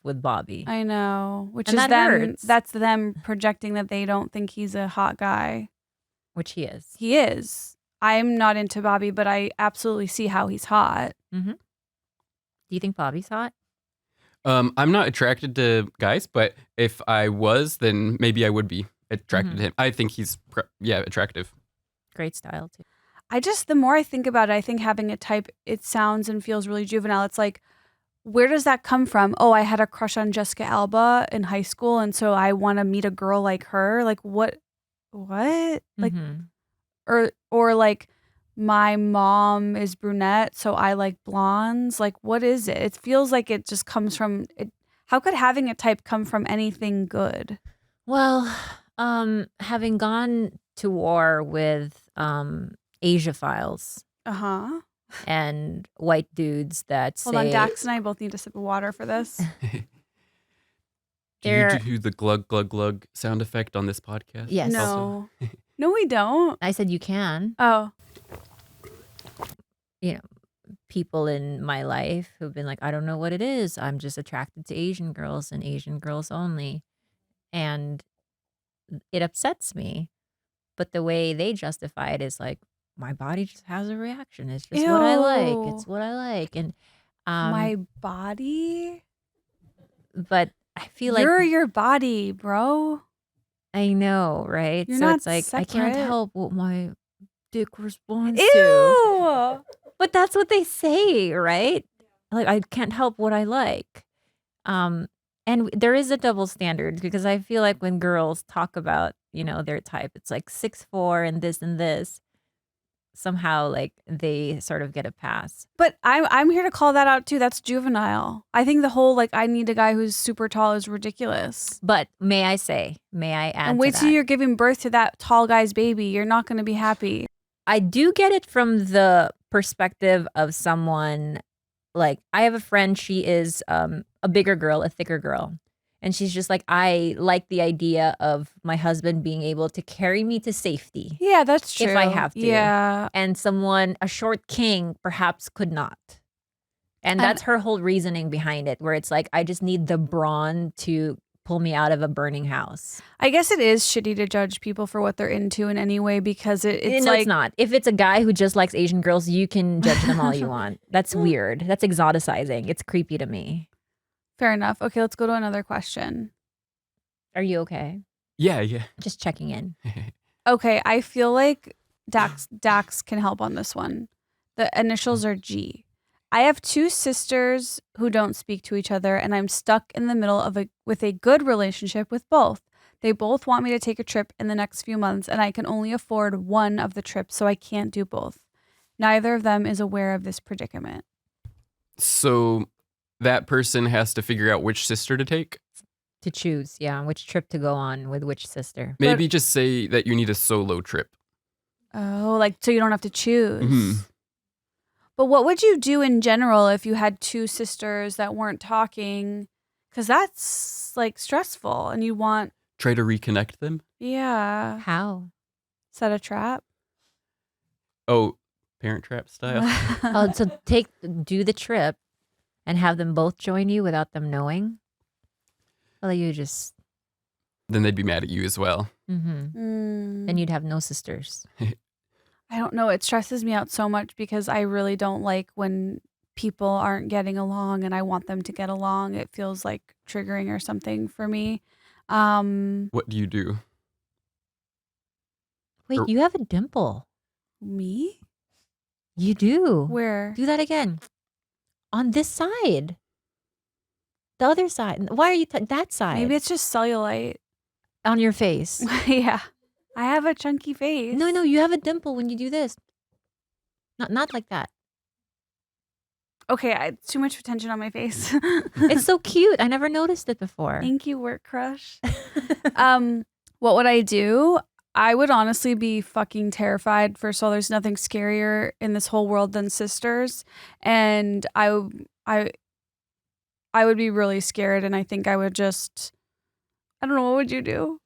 with Bobby. I know. Which And is that them. hurts. That's them projecting that they don't think he's a hot guy. Which he is. He is. I'm not into Bobby, but I absolutely see how he's hot. Mm-hmm. Do you think Bobby's hot? I'm not attracted to guys, but if I was, then maybe I would be attracted to him. I think he's attractive. Great style too. The more I think about it, I think having a type, it sounds and feels really juvenile. It's like, where does that come from? Oh, I had a crush on Jessica Alba in high school, and so I want to meet a girl like her. Like, what? Like, or like, my mom is brunette, so I like blondes. Like, what is it? It feels like it just comes from it. How could having a type come from anything good? Well, having gone to war with Asia Files and white dudes that say, Hold on, Dax and I both need a sip of water for this. Do you do the glug glug glug sound effect on this podcast? Yes. No, no, we don't. I said you can. Oh, You know, people in my life who've been like, I don't know what it is. I'm just attracted to Asian girls and Asian girls only. And it upsets me. But the way they justify it is like, my body just has a reaction. It's just what I like. It's what I like. And my body. but I feel like You're your body, bro. I know, right? You're so not it's like I can't separate. help what my dick responds to. Ew. But that's what they say, right? Like I can't help what I like. And there is a double standard because I feel like when girls talk about, their type, it's like 6'4" and this. Somehow like they sort of get a pass. But I'm here to call that out too. That's juvenile. I think the whole like I need a guy who's super tall is ridiculous. But may I add And wait to till that. you're giving birth to that tall guy's baby. You're not going to be happy. I do get it from the perspective of someone like I have a friend, she is a bigger girl, a thicker girl. And she's just like, I like the idea of my husband being able to carry me to safety. Yeah, that's true. If I have to. Yeah. And a short king, perhaps could not. And that's her whole reasoning behind it, where it's like, I just need the brawn to pull me out of a burning house. I guess it is shitty to judge people for what they're into in any way because it's No, like... it's not. If it's a guy who just likes Asian girls, you can judge them all you want. That's weird. That's exoticizing. It's creepy to me. Fair enough. Okay, let's go to another question. Are you okay? Yeah. Just checking in. Okay, I feel like Dax can help on this one. The initials are G. I have 2 sisters who don't speak to each other, and I'm stuck in the middle with a good relationship with both. They both want me to take a trip in the next few months, and I can only afford one of the trips, so I can't do both. Neither of them is aware of this predicament. So that person has to figure out which sister to take? To choose, yeah, which trip to go on with which sister. Maybe just say that you need a solo trip. Oh, like so you don't have to choose. Mhm. But what would you do in general if you had 2 sisters that weren't talking? Because that's like stressful and you want... Try to reconnect them? Yeah. How? Set a trap? Oh, Parent Trap style? Oh, so do the trip and have them both join you without them knowing? Well, you just... Then they'd be mad at you as well. Mm-hmm. Then you'd have no sisters. I don't know. It stresses me out so much because I really don't like when people aren't getting along and I want them to get along. It feels like triggering or something for me. What do you do? Wait, you have a dimple. Me? You do. Where? Do that again. On this side. The other side. Why are you that side? Maybe it's just cellulite. On your face. Yeah. I have a chunky face. No, you have a dimple when you do this. Not like that. Okay, too much attention on my face. It's so cute. I never noticed it before. Thank you, work crush. What would I do? I would honestly be fucking terrified. First of all, there's nothing scarier in this whole world than sisters. And I would be really scared, and I think I would just... I don't know, what would you do?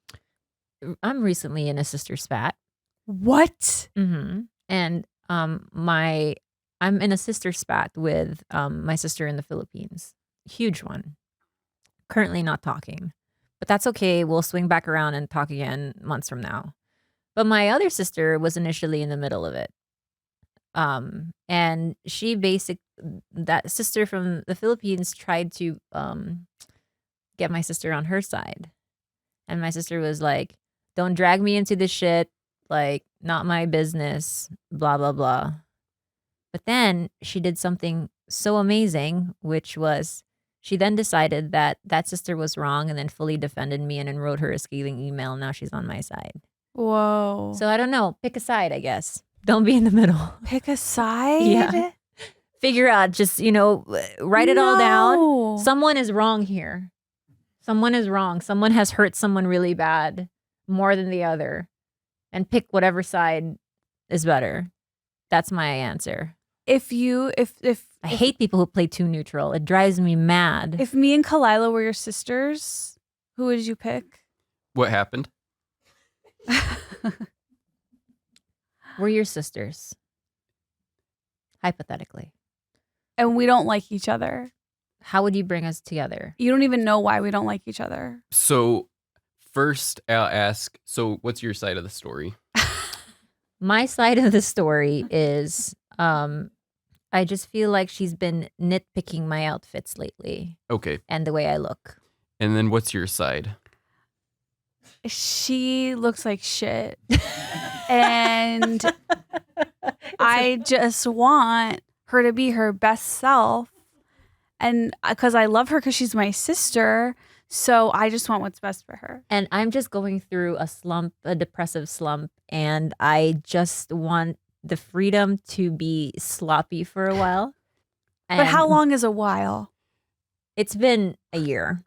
I'm recently in a sister spat. What? Mm-hmm. And I'm in a sister spat with my sister in the Philippines. Huge one. Currently not talking. But that's okay. We'll swing back around and talk again months from now. But my other sister was initially in the middle of it. And that sister from the Philippines tried to get my sister on her side. And my sister was like, don't drag me into this shit. Like, not my business, blah, blah, blah. But then she did something so amazing, which was she then decided that sister was wrong and then fully defended me and then wrote her a scathing email. Now she's on my side. Whoa. So I don't know. Pick a side, I guess. Don't be in the middle. Pick a side? Yeah. Figure out, just, write it all down. Someone is wrong here. Someone is wrong. Someone has hurt someone really bad more than the other. And pick whatever side is better. That's my answer. If I hate people who play too neutral. It drives me mad. If me and Khalyla were your sisters, who would you pick? What happened? We're your sisters. Hypothetically. And we don't like each other. How would you bring us together? You don't even know why we don't like each other. So first I'll ask, so what's your side of the story? My side of the story is I just feel like she's been nitpicking my outfits lately. Okay. And the way I look. And then what's your side? she looks like shit. And I just want her to be her best self. And because I love her because she's my sister. So I just want what's best for her. And I'm just going through a depressive slump, and I just want the freedom to be sloppy for a while. But how And long is a while? It's been a year.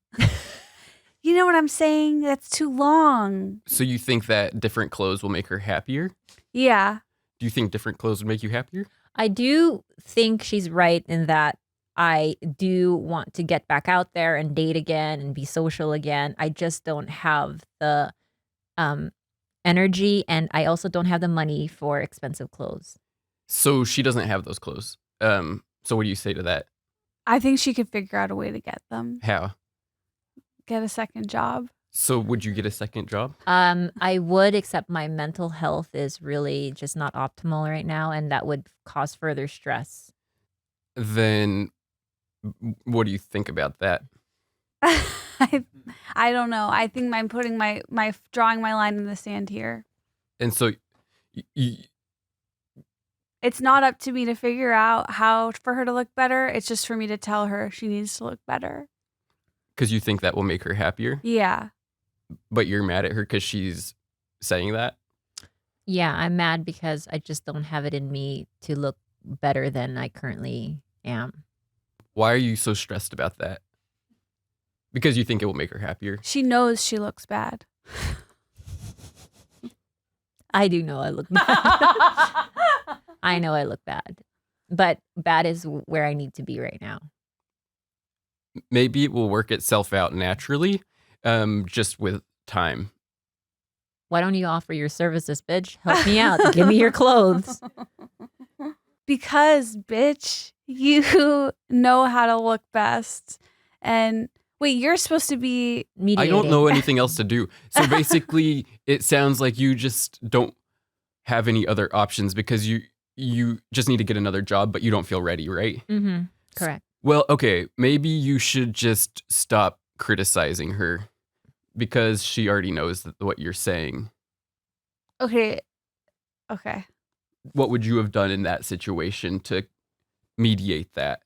You know what I'm saying? That's too long. So you think that different clothes will make her happier? Yeah. Do you think different clothes would make you happier? I do think she's right in that I do want to get back out there and date again and be social again. I just don't have the energy, and I also don't have the money for expensive clothes. So she doesn't have those clothes. So what do you say to that? I think she could figure out a way to get them. How? Get a second job. So would you get a second job? I would, except my mental health is really just not optimal right now, and that would cause further stress. Then what do you think about that? I don't know. I think I'm putting my drawing my line in the sand here. And so It's not up to me to figure out how for her to look better. It's just for me to tell her she needs to look better. because you think that will make her happier, Yeah. but you're mad at her because she's saying that? Yeah, I'm mad because I just don't have it in me to look better than I currently am. Why are you so stressed about that? Because you think it will make her happier. She knows she looks bad. I do know I look bad. I know I look bad. But bad is where I need to be right now. Maybe it will work itself out naturally, just with time. Why don't you offer your services, bitch? Help me out. Give me your clothes. Because, bitch, you know how to look best. And wait, you're supposed to be Mediating. I don't know anything else to do. So basically, it sounds like you just don't have any other options because you just need to get another job, but you don't feel ready, right? Mm-hmm. Correct. Well, okay, maybe you should just stop criticizing her because she already knows what you're saying. okay. What would you have done in that situation to mediate that?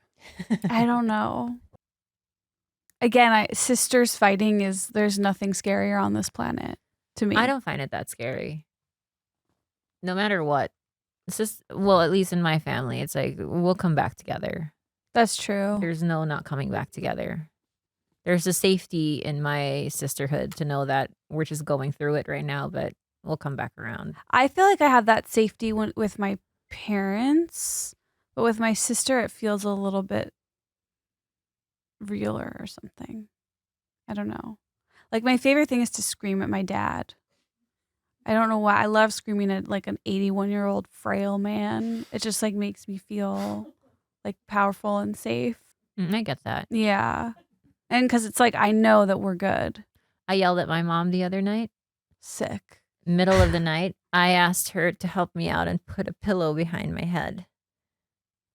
I don't know. Again, sisters fighting there's nothing scarier on this planet to me. I don't find it that scary. No matter what. It's just, well, at least in my family, it's like, we'll come back together. That's true. There's no not coming back together. There's a safety in my sisterhood to know that we're just going through it right now, but we'll come back around. I feel like I have that safety with my parents, but with my sister, it feels a little bit realer or something. I don't know. Like, my favorite thing is to scream at my dad. I don't know why. I love screaming at like an 81-year-old frail man. It just like makes me feel like powerful and safe. I get that. Yeah. And because it's like, I know that we're good. I yelled at my mom the other night. Sick. Middle of the night, I asked her to help me out and put a pillow behind my head.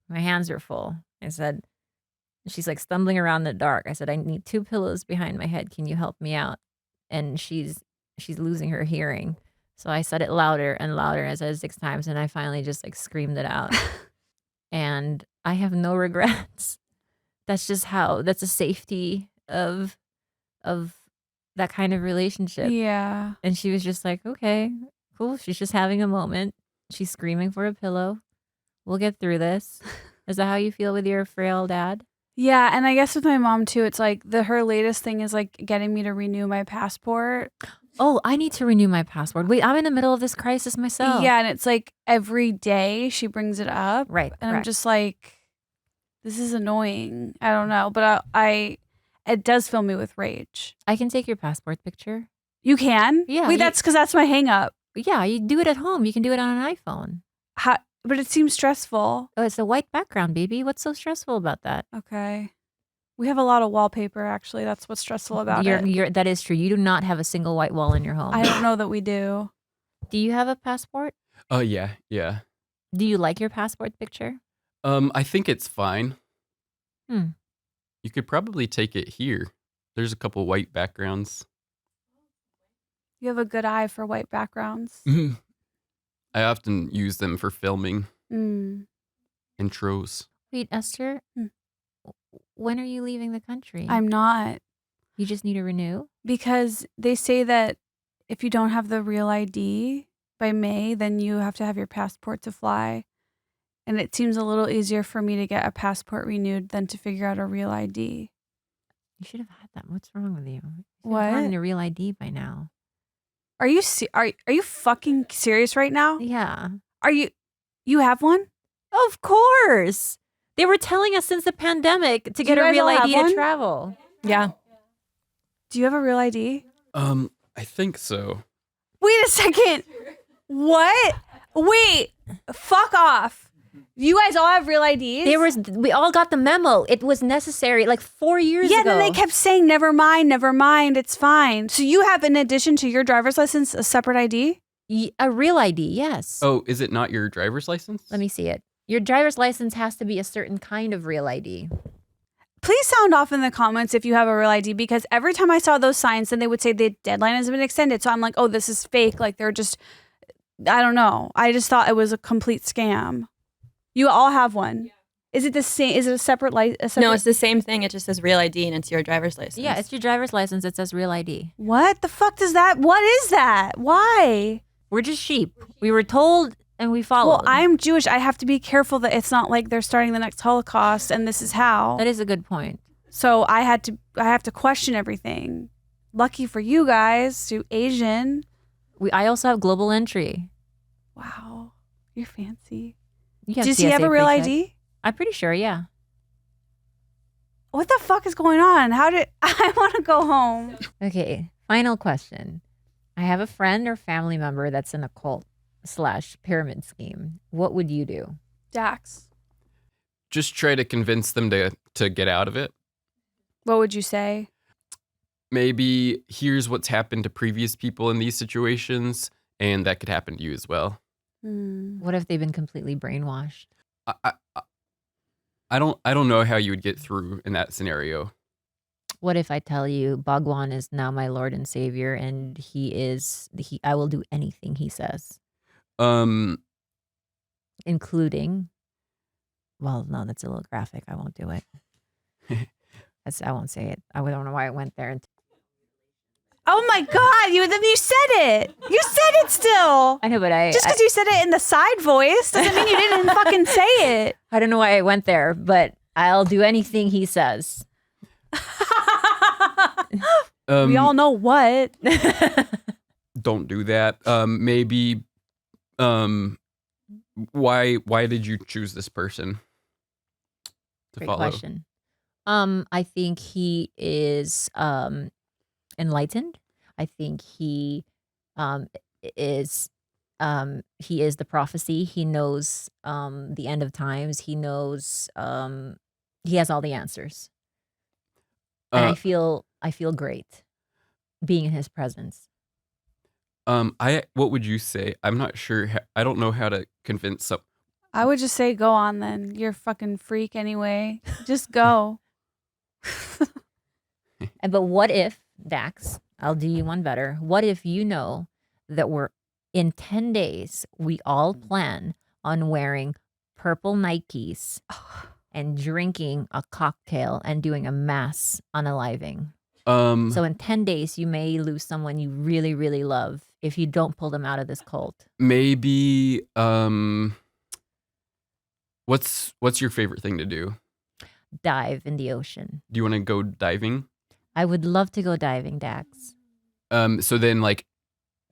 My hands were full. I said, she's like stumbling around in the dark. I said, I need 2 pillows behind my head. Can you help me out? And she's losing her hearing. So I said it louder and louder. I said it 6 times, and I finally just like screamed it out. And I have no regrets. That's a safety of that kind of relationship. Yeah. And she was just like, okay, cool. She's just having a moment. She's screaming for a pillow. We'll get through this. Is that how you feel with your frail dad? Yeah. And I guess with my mom too, it's like her latest thing is like getting me to renew my passport. Oh, I need to renew my passport. Wait, I'm in the middle of this crisis myself. Yeah. And it's like every day she brings it up. Right. And I'm just like, this is annoying. I don't know. But it does fill me with rage. I can take your passport picture. You can? Yeah, Wait, you- that's because that's my hang up. Yeah, you do it at home. You can do it on an iPhone. But it seems stressful. Oh, it's a white background, baby. What's so stressful about that? Okay. We have a lot of wallpaper, actually. That's what's stressful about it. That is true. You do not have a single white wall in your home. I don't know that we do. Do you have a passport? Oh, yeah. Do you like your passport picture? I think it's fine. Hmm. You could probably take it here. There's a couple white backgrounds. You have a good eye for white backgrounds. I often use them for filming Mm. intros. Wait, Esther, when are you leaving the country? I'm not. You just need to renew? Because they say that if you don't have the real ID by May, then you have to have your passport to fly. And it seems a little easier for me to get a passport renewed than to figure out a real ID. You should have had that. What's wrong with you? You should What? have gotten a real ID by now. Are you are you fucking serious right now? Yeah. Are you have one? Of course. They were telling us since the pandemic to get you a guys real all have ID to one? travel. Yeah. Do you have a real ID? I think so. Wait a second. What? Wait. Fuck off. You guys all have real IDs? We all got the memo. It was necessary like 4 years ago. Yeah, then they kept saying, never mind, it's fine. So you have, in addition to your driver's license, a separate ID? A real ID, yes. Oh, is it not your driver's license? Let me see it. Your driver's license has to be a certain kind of real ID. Please sound off in the comments if you have a real ID, because every time I saw those signs, then they would say the deadline has been extended. So I'm like, oh, this is fake. Like they're just, I don't know. I just thought it was a complete scam. You all have one. Is it the same? Is it a separate license? No, it's the same thing. It just says real ID and it's your driver's license. Yeah, it's your driver's license. It says real ID. What the fuck does that? What is that? Why? We're just sheep. We were told and we followed. Well, I'm Jewish. I have to be careful that it's not like they're starting the next Holocaust and this is how. That is a good point. So I have to question everything. Lucky for you guys, you Asian. I also have global entry. Wow, you're fancy. Does he have a real ID? I'm pretty sure, yeah. What the fuck is going on? I want to go home? Okay, final question. I have a friend or family member that's in a cult / pyramid scheme. What would you do? Dax, Just try to convince them to get out of it. what would you say? Maybe here's what's happened to previous people in these situations, and that could happen to you as well. What if they've been completely brainwashed? I don't know how you would get through in that scenario. What if I tell you Bhagwan is now my Lord and Savior and I will do anything he says, including, well, no, that's a little graphic. I won't do it. I won't say it. I don't know why I went there. Oh my God, you said it. You said it still. I know, but Just because you said it in the side voice doesn't mean you didn't fucking say it. I don't know why I went there, but I'll do anything he says. We all know what. Don't do that. Maybe. Why did you choose this person to Great follow? question. I think he is enlightened. I think he is the prophecy. He knows the end of times. He knows he has all the answers. And I feel great being in his presence. What would you say? I'm not sure. I don't know how to convince some. I would just say go on then. You're a fucking freak anyway. Just go. But what if, Dax, I'll do you one better. What if you know that in 10 days, we all plan on wearing purple Nikes and drinking a cocktail and doing a mass unaliving? So in 10 days, you may lose someone you really, really love if you don't pull them out of this cult. Maybe. What's your favorite thing to do? Dive in the ocean. Do you want to go diving? I would love to go diving, Dax. So then, like,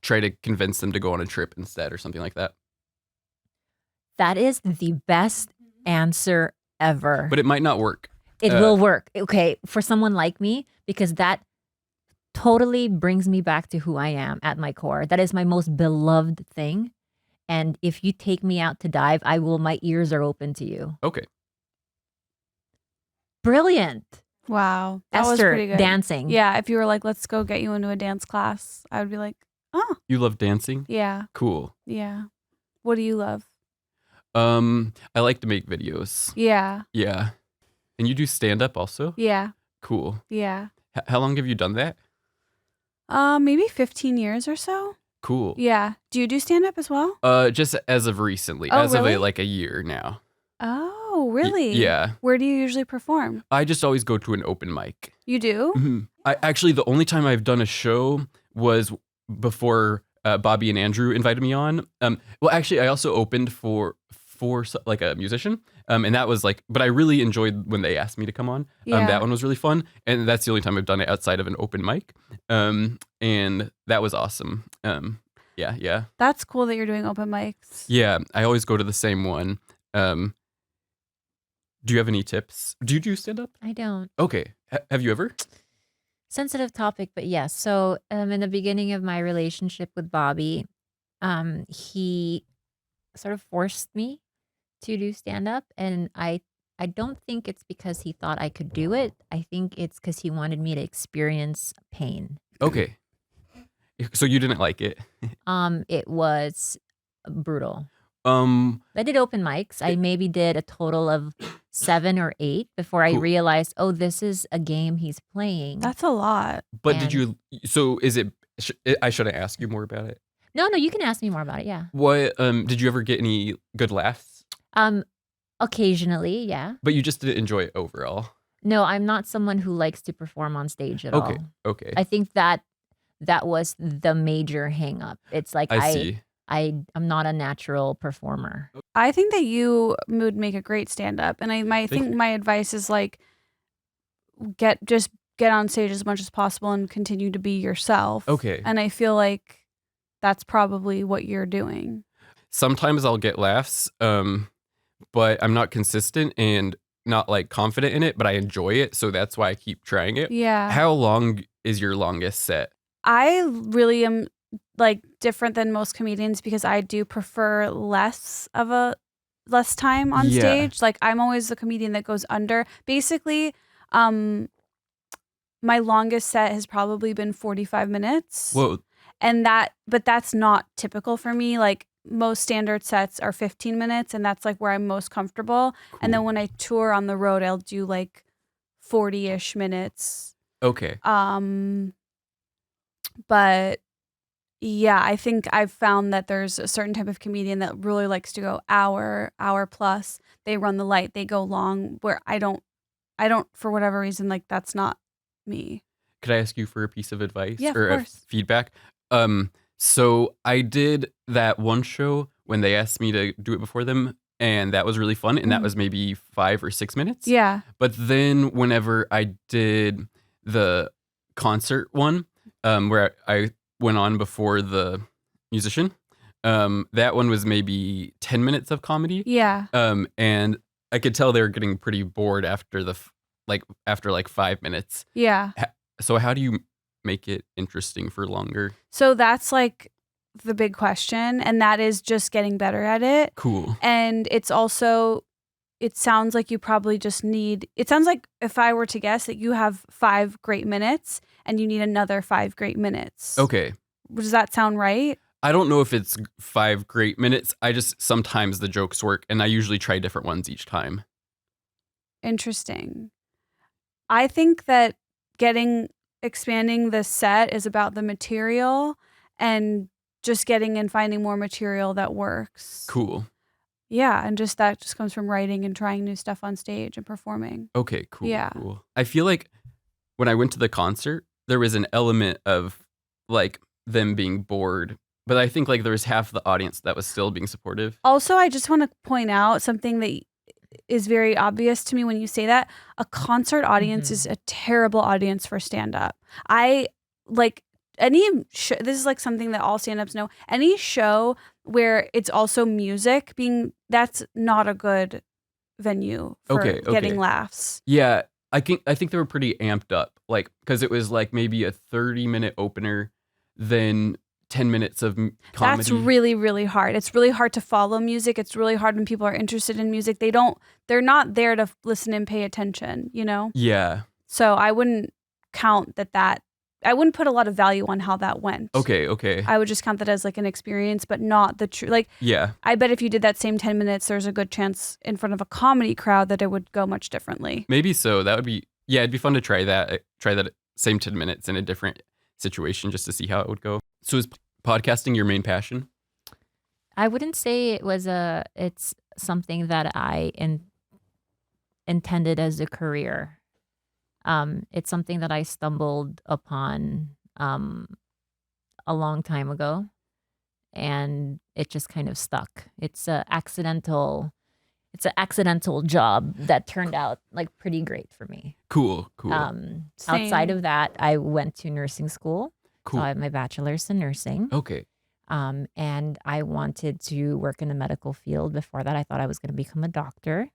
try to convince them to go on a trip instead, or something like that. That is the best answer ever. But it might not work. It will work. Okay, for someone like me, because that totally brings me back to who I am at my core. That is my most beloved thing. And if you take me out to dive, my ears are open to you. Okay. Brilliant. Wow. That was Esther, pretty good. dancing. Yeah, if you were like, let's go get you into a dance class, I would be like, oh. You love dancing? Yeah. Cool. Yeah. What do you love? I like to make videos. Yeah. Yeah. And you do stand up also? Yeah. Cool. Yeah. How long have you done that? Maybe 15 years or so. Cool. Yeah. Do you do stand-up as well? Just as of recently, Oh, as really? of like a year now. Oh, really? Yeah. Where do you usually perform? I just always go to an open mic. You do? I actually, the only time I've done a show was before Bobby and Andrew invited me on. Well, actually, I also opened for like a musician, and that was like. But I really enjoyed when they asked me to come on. Yeah. That one was really fun, and that's the only time I've done it outside of an open mic. And that was awesome. Yeah. That's cool that you're doing open mics. Yeah, I always go to the same one. Do you have any tips? Do you do stand up? I don't. Okay. Have you ever? Sensitive topic, but yes. So in the beginning of my relationship with Bobby, he sort of forced me to do stand up, and I don't think it's because he thought I could do it. I think it's because he wanted me to experience pain. Okay. So you didn't like it? It was brutal. Um, I did open mics. I maybe did a total of 7 or 8 before I Cool. realized, oh, this is a game he's playing. That's a lot. but And- did you? So is it? I shouldn't ask you more about it. No, you can ask me more about it. Yeah. What? Did you ever get any good laughs? Occasionally, yeah. But you just didn't enjoy it overall. No, I'm not someone who likes to perform on stage at Okay. all. Okay. I think that was the major hang up. It's like I see. I'm not a natural performer. I think that you would make a great stand-up, and I think you. my advice is like get on stage as much as possible and continue to be yourself. Okay. And I feel like that's probably what you're doing. Sometimes I'll get laughs, but I'm not consistent and not like confident in it. But I enjoy it, so that's why I keep trying it. Yeah. How long is your longest set? I really am like different than most comedians because I do prefer less time on Yeah. stage. Like I'm always the comedian that goes under. Basically, my longest set has probably been 45 minutes. Whoa. But that's not typical for me. Like most standard sets are 15 minutes, and that's like where I'm most comfortable. And then when I tour on the road, I'll do like 40-ish minutes. Okay. But yeah, I think I've found that there's a certain type of comedian that really likes to go hour plus. They run the light, they go long, where I don't for whatever reason, like that's not me. Could I ask you for a piece of advice Yeah, of or course. feedback? So I did that one show when they asked me to do it before them, and that was really fun. And that was maybe 5 or 6 minutes. Yeah. But then whenever I did the concert one, where I went on before the musician, that one was maybe 10 minutes of comedy. Yeah. And I could tell they were getting pretty bored after after like 5 minutes. Yeah. So how do you make it interesting for longer? So that's like the big question, and that is just getting better at it. Cool. And it's also, it sounds like you probably just need, it sounds like if I were to guess that you have 5 great minutes and you need another 5 great minutes. Okay. Does that sound right? I don't know if it's 5 great minutes. I just, sometimes the jokes work, and I usually try different ones each time. Interesting. I think that expanding the set is about the material and just getting and finding more material that works. Cool. Yeah, and that just comes from writing and trying new stuff on stage and performing. Okay, cool. Yeah. Cool. I feel like when I went to the concert, there was an element of like them being bored, but I think like there was half the audience that was still being supportive. Also, I just want to point out something that is very obvious to me when you say that. A concert audience is a terrible audience for stand-up. I like this is like something that all stand-ups know. Any show where it's also music that's not a good venue for getting laughs. Yeah, I think they were pretty amped up, like because it was like maybe a 30-minute opener, then 10 minutes of comedy. That's really, really hard. It's really hard to follow music. It's really hard when people are interested in music. They're not there to listen and pay attention, you know? Yeah. So I wouldn't count that I wouldn't put a lot of value on how that went. Okay. I would just count that as like an experience, but not the true. Like, Yeah. I bet if you did that same 10 minutes, there's a good chance in front of a comedy crowd that it would go much differently. Maybe so. That would be, yeah, it'd be fun to try that same 10 minutes in a different situation just to see how it would go. So is podcasting your main passion? I wouldn't say it's something that I intended as a career. It's something that I stumbled upon a long time ago, and it just kind of stuck. It's an accidental job that turned out like pretty great for me. Cool. Outside of that, I went to nursing school. Cool. So I have my bachelor's in nursing. Okay. And I wanted to work in the medical field. Before that, I thought I was going to become a doctor.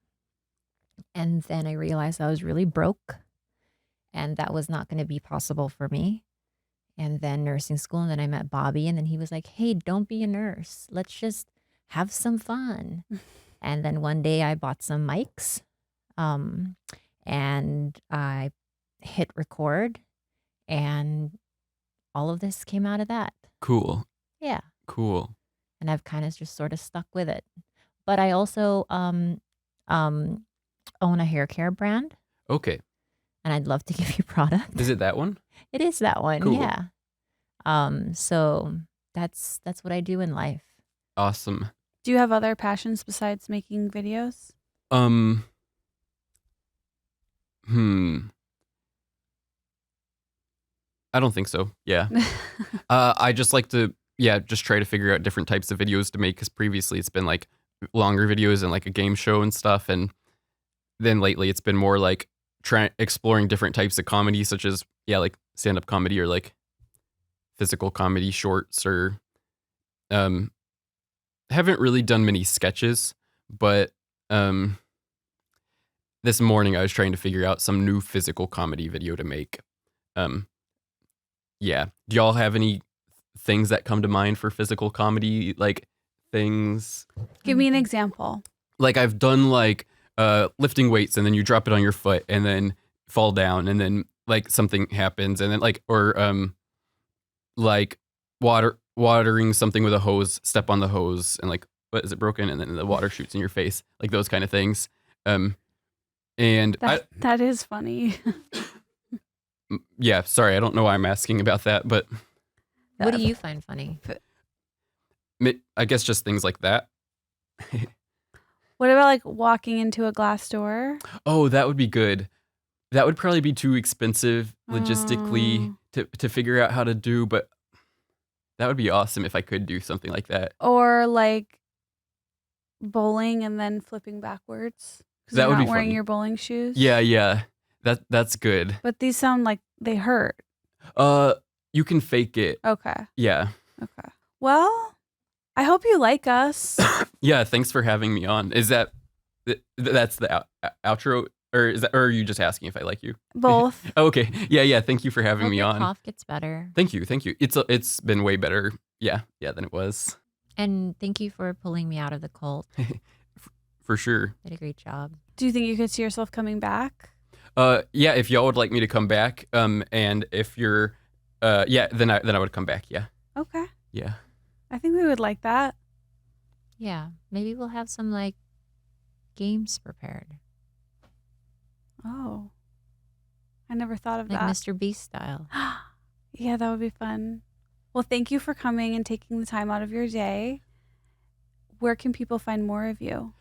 And then I realized I was really broke, and that was not going to be possible for me. And then nursing school, and then I met Bobby, and then he was like, hey, don't be a nurse. Let's just have some fun. And then one day I bought some mics, and I hit record, and all of this came out of that. Cool. Yeah. Cool. And I've kind of just sort of stuck with it. But I also own a hair care brand, Okay. and I'd love to give you product. Is it that one? It is that one, Cool. yeah. So that's what I do in life. Awesome. Do you have other passions besides making videos? I don't think so. Yeah. I just like to, just try to figure out different types of videos to make, because previously it's been like longer videos and like a game show and stuff. And then lately it's been more like exploring different types of comedy, such as, like stand-up comedy or like physical comedy shorts, or haven't really done many sketches, but this morning I was trying to figure out some new physical comedy video to make. Do y'all have any things that come to mind for physical comedy, like things? Give me an example. Like I've done like lifting weights, and then you drop it on your foot and then fall down, and then like something happens, and then like watering something with a hose, step on the hose, and like, what is it, broken, and then the water shoots in your face, like those kind of things. And That is funny. Sorry, I don't know why I'm asking about that, but What do you find funny? I guess just things like that. What about like walking into a glass door? Oh, that would be good. That would probably be too expensive logistically to figure out how to do, but that would be awesome if I could do something like that. Or like bowling and then flipping backwards. That would be wearing funny. your bowling shoes. Yeah. That's good. But these sound like they hurt. You can fake it. Okay. Yeah. Okay. Well, I hope you like us. Yeah, thanks for having me on. Is that's the outro, or are you just asking if I like you? Both. Okay. Yeah. Thank you for having Hope me your on. cough gets better. Thank you. It's been way better. Yeah, than it was. And thank you for pulling me out of the cult. For sure. Did a great job. Do you think you could see yourself coming back? Yeah, if y'all would like me to come back, and if you're, then I would come back. Yeah. Okay. Yeah. I think we would like that. Yeah, maybe we'll have some like games prepared, Oh. I never thought of like that. Mr. Beast style. Yeah, that would be fun. Well, thank you for coming and taking the time out of your day. Where can people find more of you?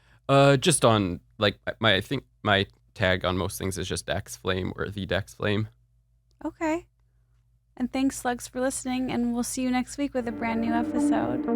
Just on like I think my tag on most things is just Dax Flame or the Dax Flame. Okay. And thanks, Slugs, for listening, and we'll see you next week with a brand new episode.